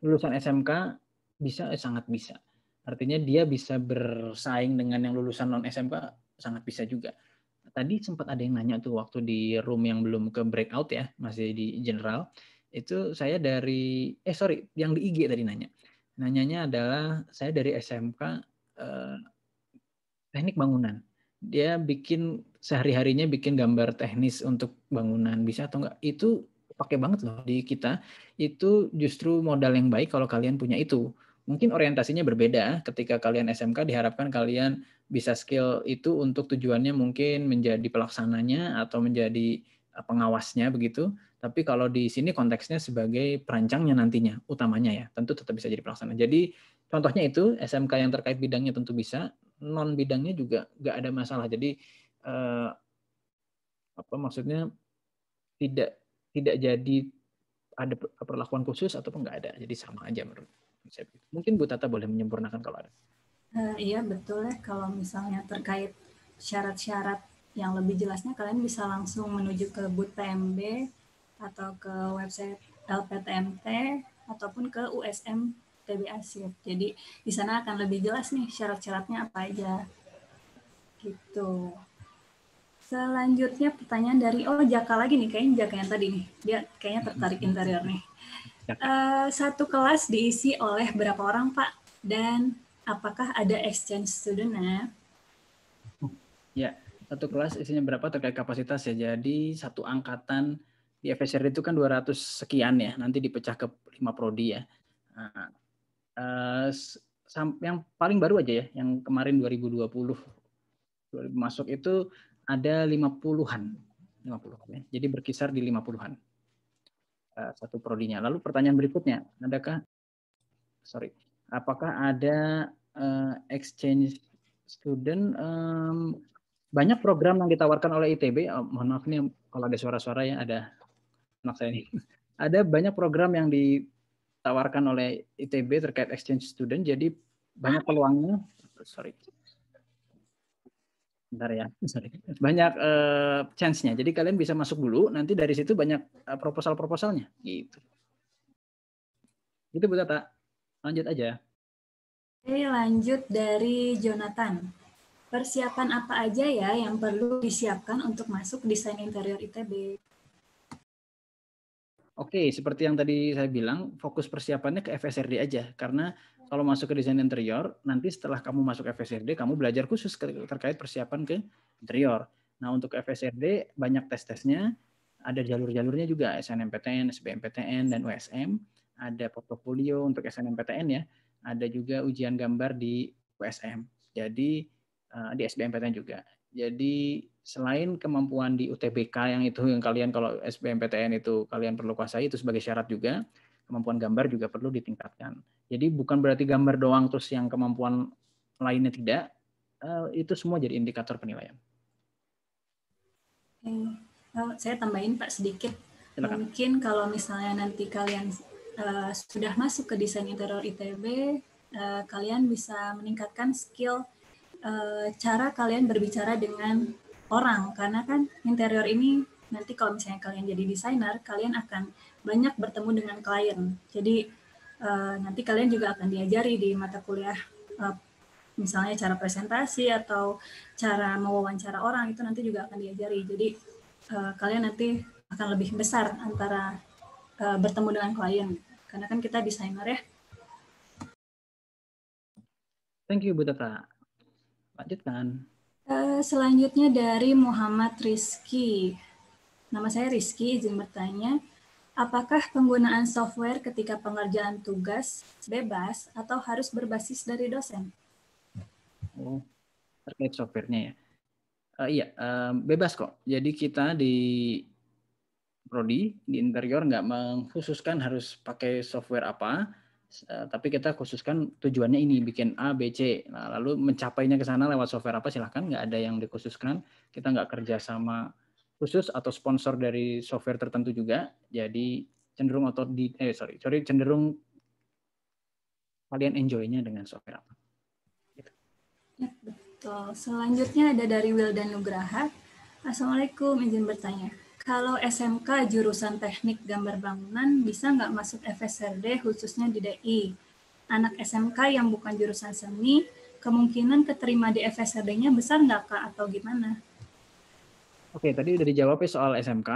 lulusan SMK bisa? Sangat bisa. Artinya dia bisa bersaing dengan yang lulusan non SMK, sangat bisa juga. Tadi sempat ada yang nanya tuh waktu di room yang belum ke breakout ya, masih di general. Itu saya dari, yang di IG tadi nanya. Nanyanya adalah saya dari SMK teknik bangunan. Dia bikin sehari-harinya bikin gambar teknis untuk bangunan, bisa atau enggak? Itu pakai banget loh di kita. Itu justru modal yang baik kalau kalian punya itu. Mungkin orientasinya berbeda. Ketika kalian SMK diharapkan kalian bisa skill itu untuk tujuannya mungkin menjadi pelaksananya atau menjadi pengawasnya begitu. Tapi kalau di sini konteksnya sebagai perancangnya nantinya, utamanya ya, tentu tetap bisa jadi pelaksana. Jadi contohnya itu SMK yang terkait bidangnya tentu bisa, non bidangnya juga nggak ada masalah. Jadi maksudnya tidak jadi ada perlakuan khusus ataupun nggak ada. Jadi sama aja menurut saya. Mungkin Bu Tata boleh menyempurnakan kalau ada. Iya betul ya, kalau misalnya terkait syarat-syarat yang lebih jelasnya kalian bisa langsung menuju ke booth PMB atau ke website LPTMT ataupun ke USM TB Asyik. Jadi di sana akan lebih jelas nih syarat-syaratnya apa aja. Gitu. Selanjutnya pertanyaan dari Jaka lagi nih, kayaknya Jaka yang tadi nih. Dia kayaknya tertarik interior nih. Satu kelas diisi oleh berapa orang Pak? Dan apakah ada exchange student-nya? Ya, satu kelas isinya berapa terkait kapasitas ya. Jadi satu angkatan di FSRD itu kan 200 sekian ya. Nanti dipecah ke 5 prodi ya. Nah, Yang paling baru aja ya, yang kemarin 2020 masuk itu ada 50-an. 50 ya. Jadi berkisar di 50-an. Satu prodinya. Lalu pertanyaan berikutnya, apakah ada exchange student? Banyak program yang ditawarkan oleh ITB. Mohon maaf nih kalau ada suara-suara ya, ada anak saya ini. Ada banyak program yang ditawarkan oleh ITB terkait exchange student. Jadi banyak peluangnya. Bentar ya, banyak chance-nya. Jadi kalian bisa masuk dulu, nanti dari situ banyak proposal-proposalnya. Gitu. Itu Bu Tata. Lanjut aja. Oke, lanjut dari Jonathan. Persiapan apa aja ya yang perlu disiapkan untuk masuk desain interior ITB? Oke, seperti yang tadi saya bilang, fokus persiapannya ke FSRD aja. Karena kalau masuk ke desain interior, nanti setelah kamu masuk FSRD, kamu belajar khusus terkait persiapan ke interior. Nah, untuk FSRD, banyak tes-tesnya, ada jalur-jalurnya juga, SNMPTN, SBMPTN, dan USM. Ada portofolio untuk SNMPTN ya. Ada juga ujian gambar di USM. Jadi, di SBMPTN juga. Jadi selain kemampuan di UTBK yang kalian kalau SBMPTN itu kalian perlu kuasai, itu sebagai syarat juga, kemampuan gambar juga perlu ditingkatkan. Jadi bukan berarti gambar doang terus yang kemampuan lainnya tidak, itu semua jadi indikator penilaian. Saya tambahin Pak sedikit. Silakan. Mungkin kalau misalnya nanti kalian sudah masuk ke desain interior ITB, kalian bisa meningkatkan skill cara kalian berbicara dengan orang, karena kan interior ini nanti kalau misalnya kalian jadi desainer, kalian akan banyak bertemu dengan klien. Jadi nanti kalian juga akan diajari di mata kuliah misalnya cara presentasi atau cara mewawancara orang, itu nanti juga akan diajari. Jadi kalian nanti akan lebih besar antara bertemu dengan klien, karena kan kita desainer ya. Thank you Bu Tata. Lanjutkan. Selanjutnya dari Muhammad Rizky. Nama saya Rizky, izin bertanya, apakah penggunaan software ketika pengerjaan tugas bebas atau harus berbasis dari dosen? Oh, terkait softwarenya ya. Iya, bebas kok. Jadi kita di Prodi, di interior nggak mengkhususkan harus pakai software apa, tapi kita khususkan tujuannya ini, bikin A, B, C. Nah, lalu mencapainya ke sana lewat software apa, silahkan, nggak ada yang dikhususkan. Kita nggak kerja sama khusus atau sponsor dari software tertentu juga. Jadi cenderung cenderung kalian enjoy-nya dengan software apa. Gitu. Ya, betul. Selanjutnya ada dari Wildan Nugraha. Assalamualaikum, izin bertanya. Kalau SMK jurusan teknik gambar bangunan bisa nggak masuk FSRD khususnya di DI? Anak SMK yang bukan jurusan seni, kemungkinan keterima di FSRD-nya besar nggak Kak atau gimana? Oke, tadi udah dijawab soal SMK.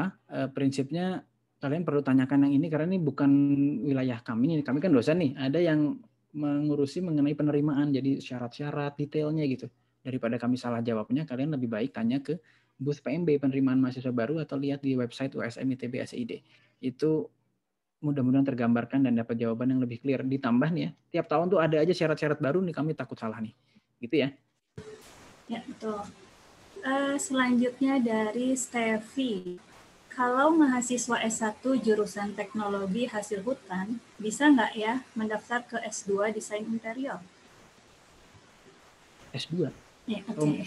Prinsipnya kalian perlu tanyakan yang ini karena ini bukan wilayah kami. Kami kan dosen nih. Ada yang mengurusi mengenai penerimaan, jadi syarat-syarat detailnya gitu. Daripada kami salah jawabnya, kalian lebih baik tanya ke booth PMB penerimaan mahasiswa baru atau lihat di website USM ITB SID. Itu mudah-mudahan tergambarkan dan dapat jawaban yang lebih clear. Ditambah nih ya, tiap tahun tuh ada aja syarat-syarat baru nih, kami takut salah nih. Gitu ya. Ya, betul. Selanjutnya dari Steffi. Kalau mahasiswa S1 jurusan teknologi hasil hutan, bisa nggak ya mendaftar ke S2 desain interior? S2? Ya, oke.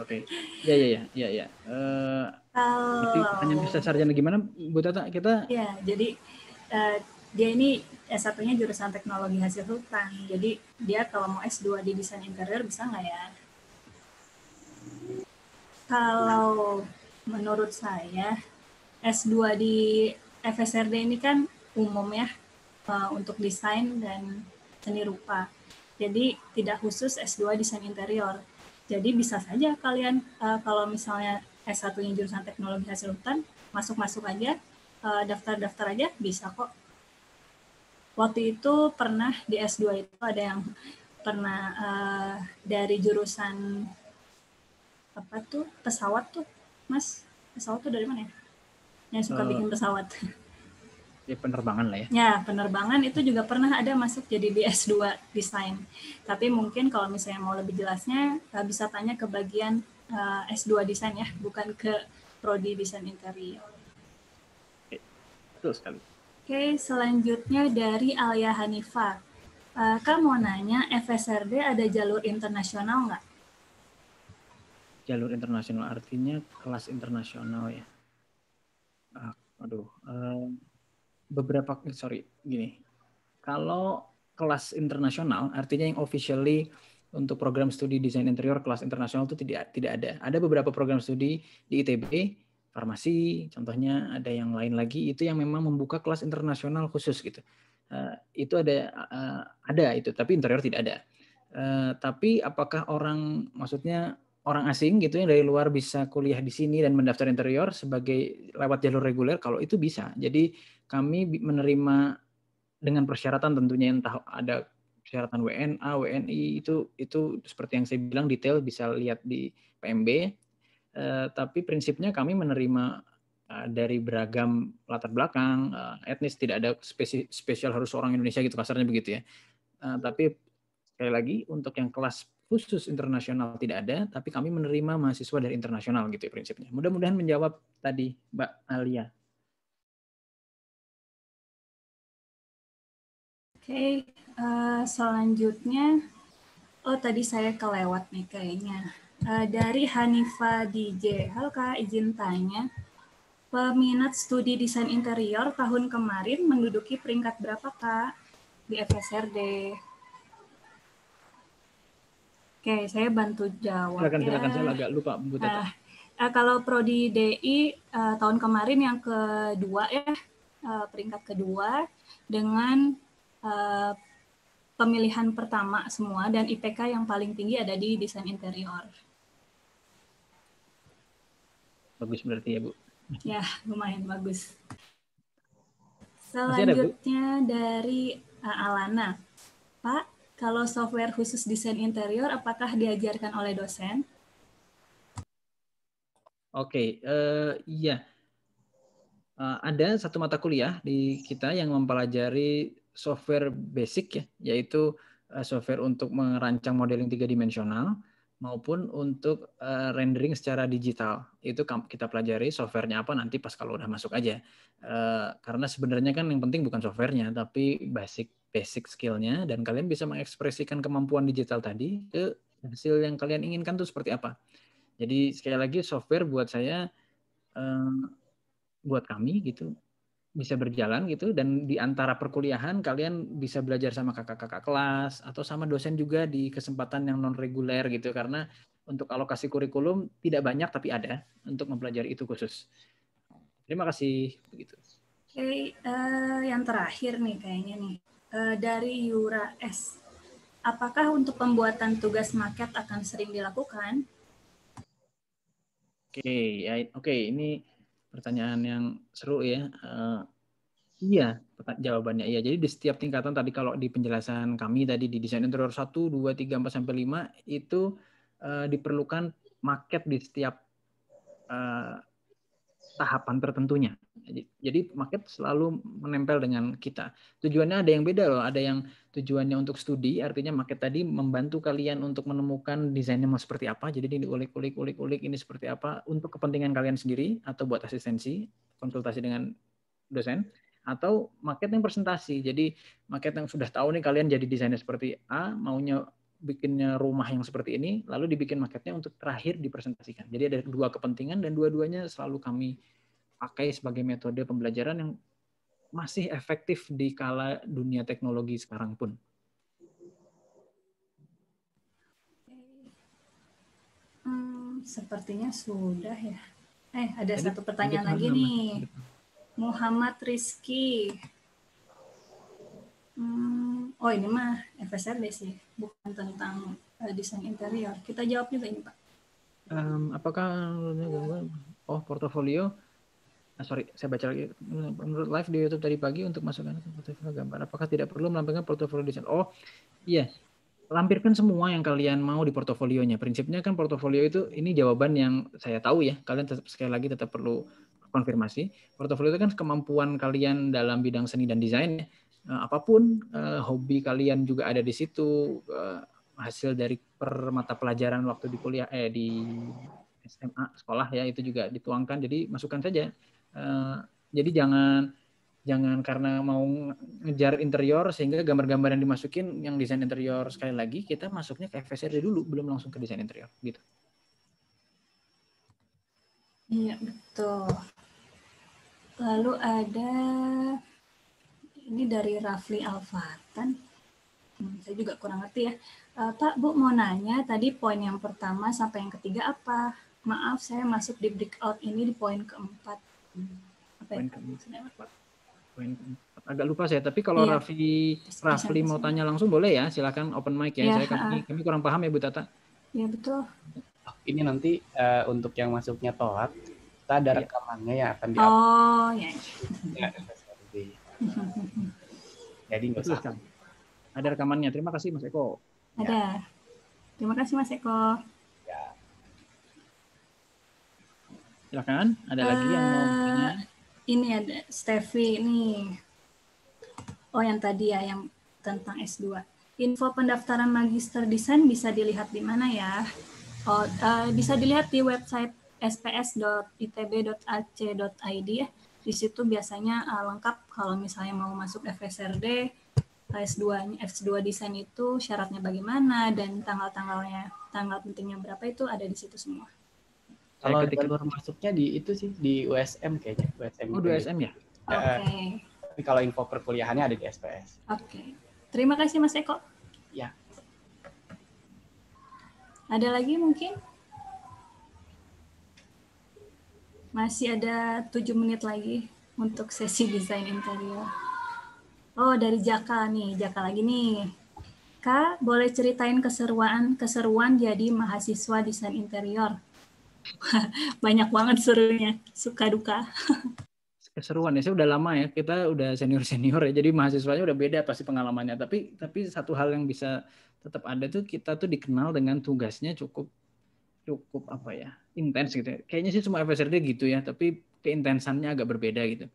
Oke. Ya. Hanya bisa sarjana gimana, Bu Tata? Ya, jadi dia ini S1-nya jurusan teknologi hasil hutan. Jadi dia kalau mau S2 di desain interior bisa nggak ya? Kalau menurut saya S2 di FSRD ini kan umum ya untuk desain dan seni rupa. Jadi tidak khusus S2 desain interior. Jadi bisa saja kalian kalau misalnya S1-nya jurusan teknologi hasil hutan, masuk-masuk aja, daftar-daftar aja bisa kok. Waktu itu pernah di S2 itu ada yang pernah dari jurusan apa tuh pesawat tuh, Mas? Pesawat tuh dari mana ya? Yang suka bikin pesawat. Ya, penerbangan lah ya. Ya, penerbangan itu juga pernah ada masuk jadi di S2 desain. Tapi mungkin kalau misalnya mau lebih jelasnya bisa tanya ke bagian S2 desain ya, bukan ke prodi desain interior. Oke, betul sekali. Oke, selanjutnya dari Alia Hanifa. Kak mau nanya, FSRD ada jalur internasional nggak? Jalur internasional artinya kelas internasional ya. Gini. Kalau kelas internasional artinya yang officially untuk program studi desain interior kelas internasional itu tidak ada. Ada beberapa program studi di ITB, farmasi, contohnya ada yang lain lagi itu yang memang membuka kelas internasional khusus gitu. Itu ada itu, tapi interior tidak ada. Tapi apakah maksudnya orang asing gitu yang dari luar bisa kuliah di sini dan mendaftar interior sebagai lewat jalur reguler? Kalau itu bisa. Jadi kami menerima dengan persyaratan tentunya, entah ada persyaratan WNA, WNI, itu seperti yang saya bilang detail bisa lihat di PMB. Tapi prinsipnya kami menerima dari beragam latar belakang, etnis, tidak ada spesial harus orang Indonesia gitu kasarnya begitu ya. Tapi sekali lagi untuk yang kelas khusus internasional tidak ada, tapi kami menerima mahasiswa dari internasional gitu ya prinsipnya. Mudah-mudahan menjawab tadi Mbak Alia. Oke, selanjutnya, tadi saya kelewat nih kayaknya. Dari Hanifa DJ, halo Kak, izin tanya, peminat studi desain interior tahun kemarin menduduki peringkat berapa Kak di FSRD? Oke, saya bantu jawab Silakan, ya. saya agak lupa Bu Teta. Kalau Prodi DI tahun kemarin yang kedua ya, peringkat kedua dengan pemilihan pertama semua dan IPK yang paling tinggi ada di desain interior. Bagus berarti ya Bu. Ya, lumayan bagus. Masih ada Bu? Selanjutnya dari Alana. Pak, kalau software khusus desain interior apakah diajarkan oleh dosen? Oke, iya. Ada satu mata kuliah di kita yang mempelajari software basic ya, yaitu software untuk merancang modeling 3-dimensional maupun untuk rendering secara digital. Itu kita pelajari softwarenya apa nanti pas kalau udah masuk aja. Karena sebenarnya kan yang penting bukan softwarenya, tapi basic skillnya, dan kalian bisa mengekspresikan kemampuan digital tadi ke hasil yang kalian inginkan tuh seperti apa. Jadi sekali lagi software buat kami gitu bisa berjalan gitu, dan di antara perkuliahan kalian bisa belajar sama kakak-kakak kelas atau sama dosen juga di kesempatan yang non reguler gitu, karena untuk alokasi kurikulum tidak banyak tapi ada untuk mempelajari itu khusus. Terima kasih begitu. Oke, yang terakhir nih kayaknya nih dari Yura S. Apakah untuk pembuatan tugas maket akan sering dilakukan? Oke, ini pertanyaan yang seru ya. Iya, jawabannya iya. Jadi di setiap tingkatan tadi kalau di penjelasan kami tadi di desain interior 1, 2, 3, 4 sampai 5 itu diperlukan market di setiap tahapan tertentunya. Jadi market selalu menempel dengan kita. Tujuannya ada yang beda loh. Ada yang tujuannya untuk studi, artinya market tadi membantu kalian untuk menemukan desainnya mau seperti apa. Jadi ini ulik ini seperti apa untuk kepentingan kalian sendiri atau buat asistensi, konsultasi dengan dosen. Atau market yang presentasi. Jadi market yang sudah tahu nih kalian jadi desainer seperti A, maunya bikinnya rumah yang seperti ini, lalu dibikin marketnya untuk terakhir dipresentasikan. Jadi ada dua kepentingan dan dua-duanya selalu kami pakai sebagai metode pembelajaran yang masih efektif di kala dunia teknologi sekarang pun. Sepertinya sudah ya. Ada satu pertanyaan lagi nih. Muhammad Rizky. Ini mah FSRD sih, bukan tentang desain interior. Kita jawab juga ini Pak. Apakah portofolio? Saya baca lagi. Menurut live di YouTube tadi pagi untuk masukkan portofolio gambar, apakah tidak perlu melampirkan portofolio desain? Oh iya, lampirkan semua yang kalian mau di portofolionya. Prinsipnya kan portofolio itu, ini jawaban yang saya tahu ya. Kalian sekali lagi tetap perlu konfirmasi. Portofolio itu kan kemampuan kalian dalam bidang seni dan desain. Apapun hobi kalian juga ada di situ. Hasil dari per mata pelajaran waktu di kuliah di SMA sekolah ya itu juga dituangkan. Jadi masukkan saja. Jadi jangan karena mau ngejar interior sehingga gambar-gambar yang dimasukin yang desain interior, sekali lagi kita masuknya ke FSRD dulu belum langsung ke desain interior gitu. Iya, betul. Lalu ada ini dari Rafli Alfatan. Saya juga kurang ngerti ya. Pak, Bu mau nanya tadi poin yang pertama sampai yang ketiga apa? Maaf, saya masuk di breakout ini di poin keempat. Apa Poin ya? keempat. Agak lupa saya, tapi kalau Iya. Rafli mau tanya langsung boleh ya, silakan open mic ya. Ya, Kami kurang paham ya Bu Tata. Iya betul. Ini nanti untuk yang masuknya telat, kita ada rekamannya yang akan di-upload. Oh ya. Jadi nggak usah. Ada rekamannya. Terima kasih Mas Eko. Ada. Ya. Terima kasih Mas Eko. Ya. Silakan. Ada lagi yang mau bertanya? Ini ada Steffi nih. Oh yang tadi ya, yang tentang S2. Info pendaftaran magister desain bisa dilihat di mana ya? Oh, bisa dilihat di website sps.itb.ac.id ya. Di situ biasanya lengkap kalau misalnya mau masuk FSRD, S2 desain itu syaratnya bagaimana dan tanggal-tanggalnya, tanggal pentingnya berapa itu ada di situ semua. Kalau jalur masuknya di itu sih di USM kayaknya. Oh, di USM ya? Oke. Tapi kalau info perkuliahannya ada di SPS. Oke. Terima kasih Mas Eko. Ya. Ada lagi mungkin? Masih ada 7 menit lagi untuk sesi desain interior. Oh, dari Jaka nih. Jaka lagi nih. Kak, boleh ceritain keseruan jadi mahasiswa desain interior? Banyak banget serunya, suka duka. Keseruan ya, saya udah lama ya, kita udah senior ya, jadi mahasiswanya udah beda pasti pengalamannya. Tapi satu hal yang bisa tetap ada tuh, kita tuh dikenal dengan tugasnya cukup apa ya, intens gitu ya. Kayaknya sih semua FSRD gitu ya, tapi keintensannya agak berbeda gitu.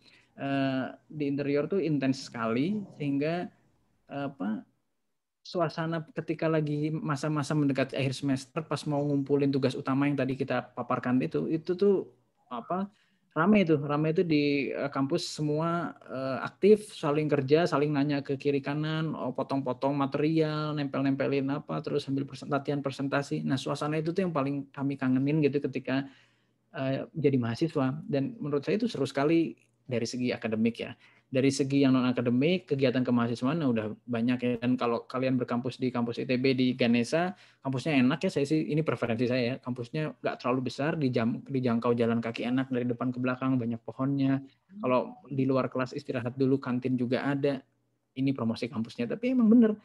Di interior tuh intens sekali sehingga suasana ketika lagi masa-masa mendekati akhir semester pas mau ngumpulin tugas utama yang tadi kita paparkan itu tuh ramai itu di kampus semua aktif, saling kerja, saling nanya ke kiri kanan, potong-potong material, nempel-nempelin apa, terus sambil latihan presentasi. Nah, suasana itu tuh yang paling kami kangenin gitu ketika jadi mahasiswa, dan menurut saya itu seru sekali dari segi akademik ya. Dari segi yang non akademik, kegiatan kemahasiswaan udah banyak ya. Dan kalau kalian berkampus di kampus ITB di Ganesha, kampusnya enak ya. Saya sih, ini preferensi saya ya. Kampusnya nggak terlalu besar, dijangkau jalan kaki enak dari depan ke belakang, banyak pohonnya. Kalau di luar kelas istirahat dulu, kantin juga ada. Ini promosi kampusnya. Tapi emang bener,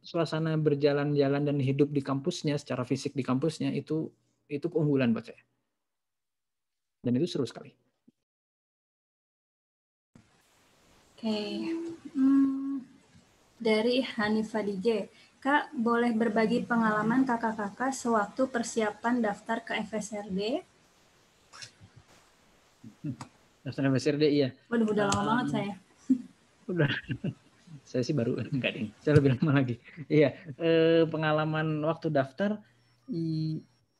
suasana berjalan-jalan dan hidup di kampusnya, secara fisik di kampusnya itu keunggulan buat saya. Dan itu seru sekali. Oke. Dari Hanifah DJ. Kak, boleh berbagi pengalaman kakak-kakak sewaktu persiapan daftar ke FSRD? Daftar FSRD, iya. Waduh, udah lama banget saya. Udah. Saya sih baru, enggak ding. Saya lebih lama lagi. Iya, pengalaman waktu daftar,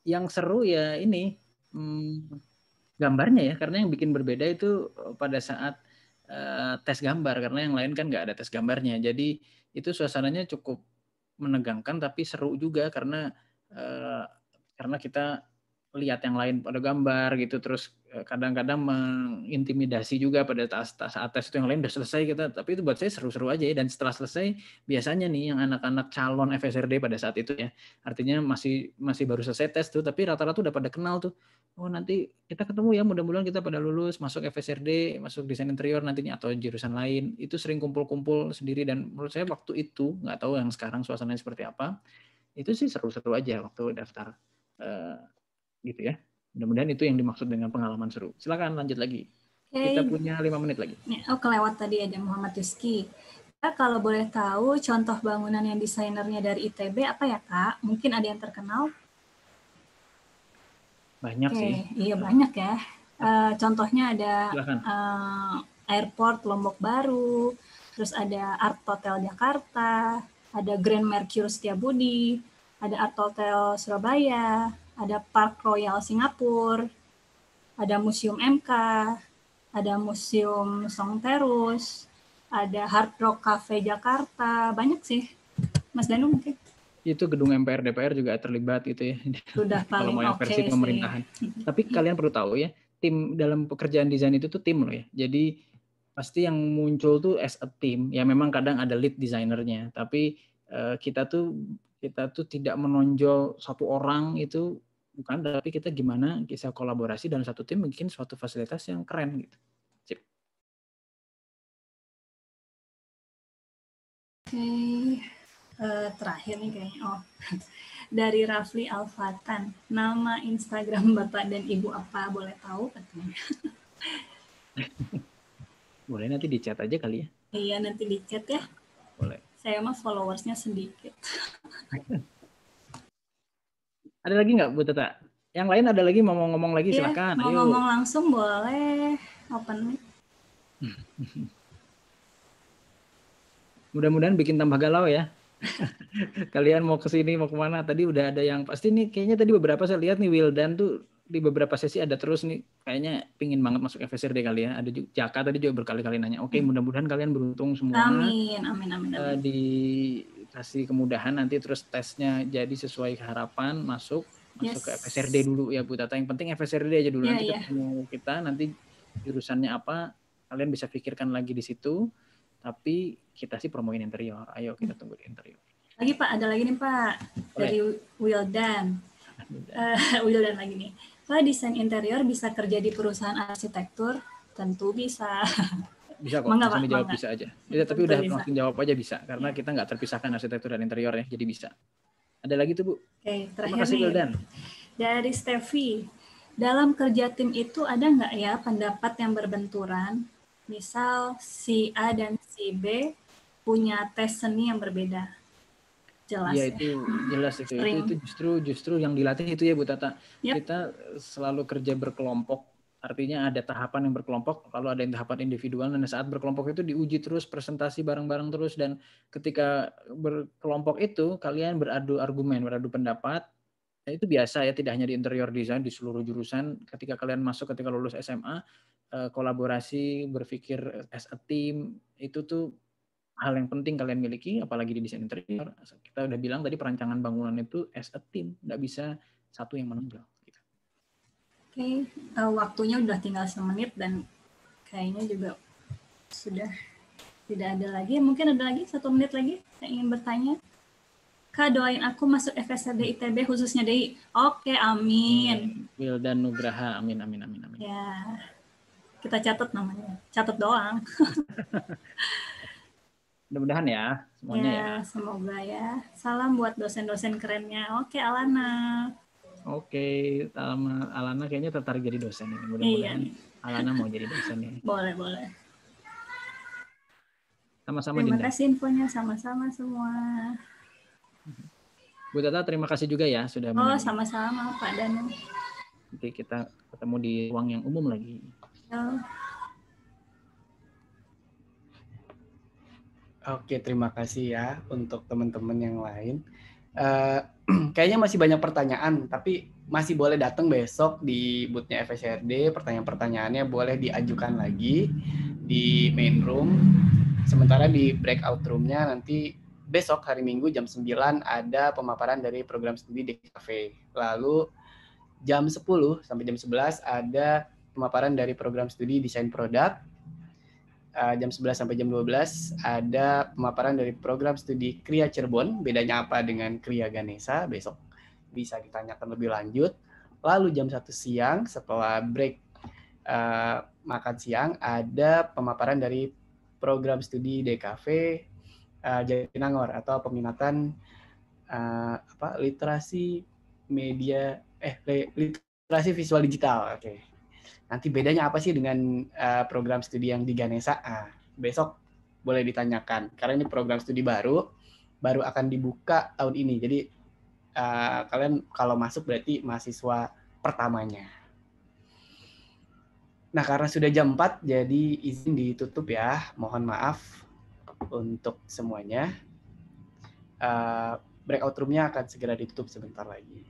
yang seru ya ini, gambarnya ya, karena yang bikin berbeda itu pada saat tes gambar, karena yang lain kan nggak ada tes gambarnya. Jadi itu suasananya cukup menegangkan tapi seru juga karena kita lihat yang lain pada gambar gitu, terus kadang-kadang mengintimidasi juga pada saat tes itu yang lain udah selesai kita, tapi itu buat saya seru-seru aja ya. Dan setelah selesai biasanya nih yang anak-anak calon FSRD pada saat itu ya, artinya masih baru selesai tes tuh, tapi rata-rata udah pada kenal tuh, oh nanti kita ketemu ya, mudah-mudahan kita pada lulus masuk FSRD, masuk desain interior nantinya atau jurusan lain. Itu sering kumpul-kumpul sendiri, dan menurut saya waktu itu, nggak tahu yang sekarang suasananya seperti apa, itu sih seru-seru aja waktu daftar gitu ya. Mudah-mudahan itu yang dimaksud dengan pengalaman seru. Silakan lanjut lagi. Kita punya 5 menit lagi. Oh, kelewat tadi ada Muhammad Rizky. Kak, kalau boleh tahu contoh bangunan yang desainernya dari ITB apa ya, Kak? Mungkin ada yang terkenal? Banyak sih. Iya, banyak ya. Contohnya ada Silakan. Airport Lombok Baru, terus ada Art Hotel Jakarta, ada Grand Mercure Setiabudi, ada Art Hotel Surabaya, ada Park Royal Singapura, ada Museum MK, ada Museum Song Terus, ada Hard Rock Cafe Jakarta, banyak sih. Mas Danu mungkin? Itu gedung MPR DPR juga terlibat gitu ya. Sudah Kalau paling mau yang versi oke pemerintahan. sih. Tapi kalian perlu tahu ya, tim dalam pekerjaan desain itu tuh tim loh ya. Jadi pasti yang muncul tuh as a team. Ya memang kadang ada lead desainernya, tapi kita tuh tidak menonjol satu orang itu, bukan, tapi kita gimana bisa kolaborasi dalam satu tim bikin suatu fasilitas yang keren gitu. Sip. Oke, terakhir nih kayaknya. Dari Rafli Alfatan, nama Instagram Bapak dan Ibu apa boleh tahu katanya? Boleh nanti di chat aja kali ya. Iya, nanti di chat ya. Boleh. Saya mah followersnya sedikit. Ada lagi nggak Bu Tata? Yang lain ada lagi mau ngomong lagi, ya, silakan. mau Ayo. ngomong langsung boleh. Open mic. Mudah-mudahan bikin tambah galau ya. Kalian mau ke sini mau kemana? Tadi udah ada yang pasti nih, kayaknya tadi beberapa saya lihat nih Wildan tuh di beberapa sesi ada terus nih, kayaknya pingin banget masuk FSRD kali ya. Ada juga Jaka tadi juga berkali-kali nanya. Oke, mudah-mudahan kalian beruntung semua. Amin, amin, amin, amin. Dikasih kemudahan nanti terus tesnya jadi sesuai harapan, masuk ke FSRD dulu ya Bu Tata. Yang penting FSRD aja dulu. Nanti ketemu kita, nanti jurusannya apa kalian bisa pikirkan lagi di situ. Tapi kita sih promoin interior. Ayo kita tunggu di interior. Lagi Pak, ada lagi nih Pak. Dari Wildan. Wildan lagi nih. Pak, desain interior bisa kerja di perusahaan arsitektur? Tentu bisa. Bisa kok, langsung dijawab bisa aja. Ya, tapi udah langsung jawab aja bisa. Karena kita nggak terpisahkan arsitektur dan interior ya, jadi bisa. Ada lagi tuh Bu? Oke, terakhir terima kasih nih. Wildan. Dari Steffi. Dalam kerja tim itu ada nggak ya pendapat yang berbenturan? Misal si A dan si B punya tes seni yang berbeda. Jelas ya. Itu jelas itu. Itu justru yang dilatih itu ya Bu Tata. Kita selalu kerja berkelompok. Artinya ada tahapan yang berkelompok, kalau ada yang tahapan individual, dan saat berkelompok itu diuji terus, presentasi bareng-bareng terus, dan ketika berkelompok itu kalian beradu argumen, beradu pendapat. Nah, itu biasa ya, tidak hanya di interior design, di seluruh jurusan. Ketika kalian masuk, ketika lulus SMA, kolaborasi, berpikir as a team, itu tuh hal yang penting kalian miliki, apalagi di desain interior. Kita udah bilang tadi, perancangan bangunan itu as a team, nggak bisa satu yang menonjol. Oke, waktunya udah tinggal 1 menit dan kayaknya juga sudah tidak ada lagi. Mungkin ada lagi 1 menit lagi saya ingin bertanya. Kak, doain aku masuk FSRD ITB khususnya DI. Oke, amin. Wildan Nugraha, amin, amin, amin, amin. Ya, kita catat namanya. Catat doang. Mudah-mudahan ya, semuanya ya. Semoga ya. Salam buat dosen-dosen kerennya. Oke, Alana. Oke, Alana kayaknya tertarik jadi dosen ini. Mudah-mudahan Alana mau jadi dosen ya. Boleh. Sama-sama Terima Dinda. kasih infonya, sama-sama semua. Bu Tata, terima kasih juga ya sudah menemani. Sama-sama Pak Danu. Nanti kita ketemu di ruang yang umum lagi. Oke, terima kasih ya untuk teman-teman yang lain. Kayaknya masih banyak pertanyaan, tapi masih boleh datang besok di booth-nya FSRD. Pertanyaan-pertanyaannya boleh diajukan lagi di main room. Sementara di breakout room-nya nanti besok hari Minggu jam 9 ada pemaparan dari program studi DKV. Lalu jam 10 sampai jam 11 ada pemaparan dari program studi desain produk. Jam 11 sampai jam 12 ada pemaparan dari program studi Kria Cirebon. Bedanya apa dengan Kria Ganesha? Besok bisa ditanyakan lebih lanjut. Lalu jam 1 siang setelah break makan siang ada pemaparan dari program studi DKV Jatinangor atau peminatan literasi media literasi visual digital. Oke. Nanti bedanya apa sih dengan program studi yang di Ganesha? Besok boleh ditanyakan. Karena ini program studi baru akan dibuka tahun ini. Jadi kalian kalau masuk berarti mahasiswa pertamanya. Nah, karena sudah jam 4, jadi izin ditutup ya. Mohon maaf untuk semuanya. Breakout room-nya akan segera ditutup sebentar lagi.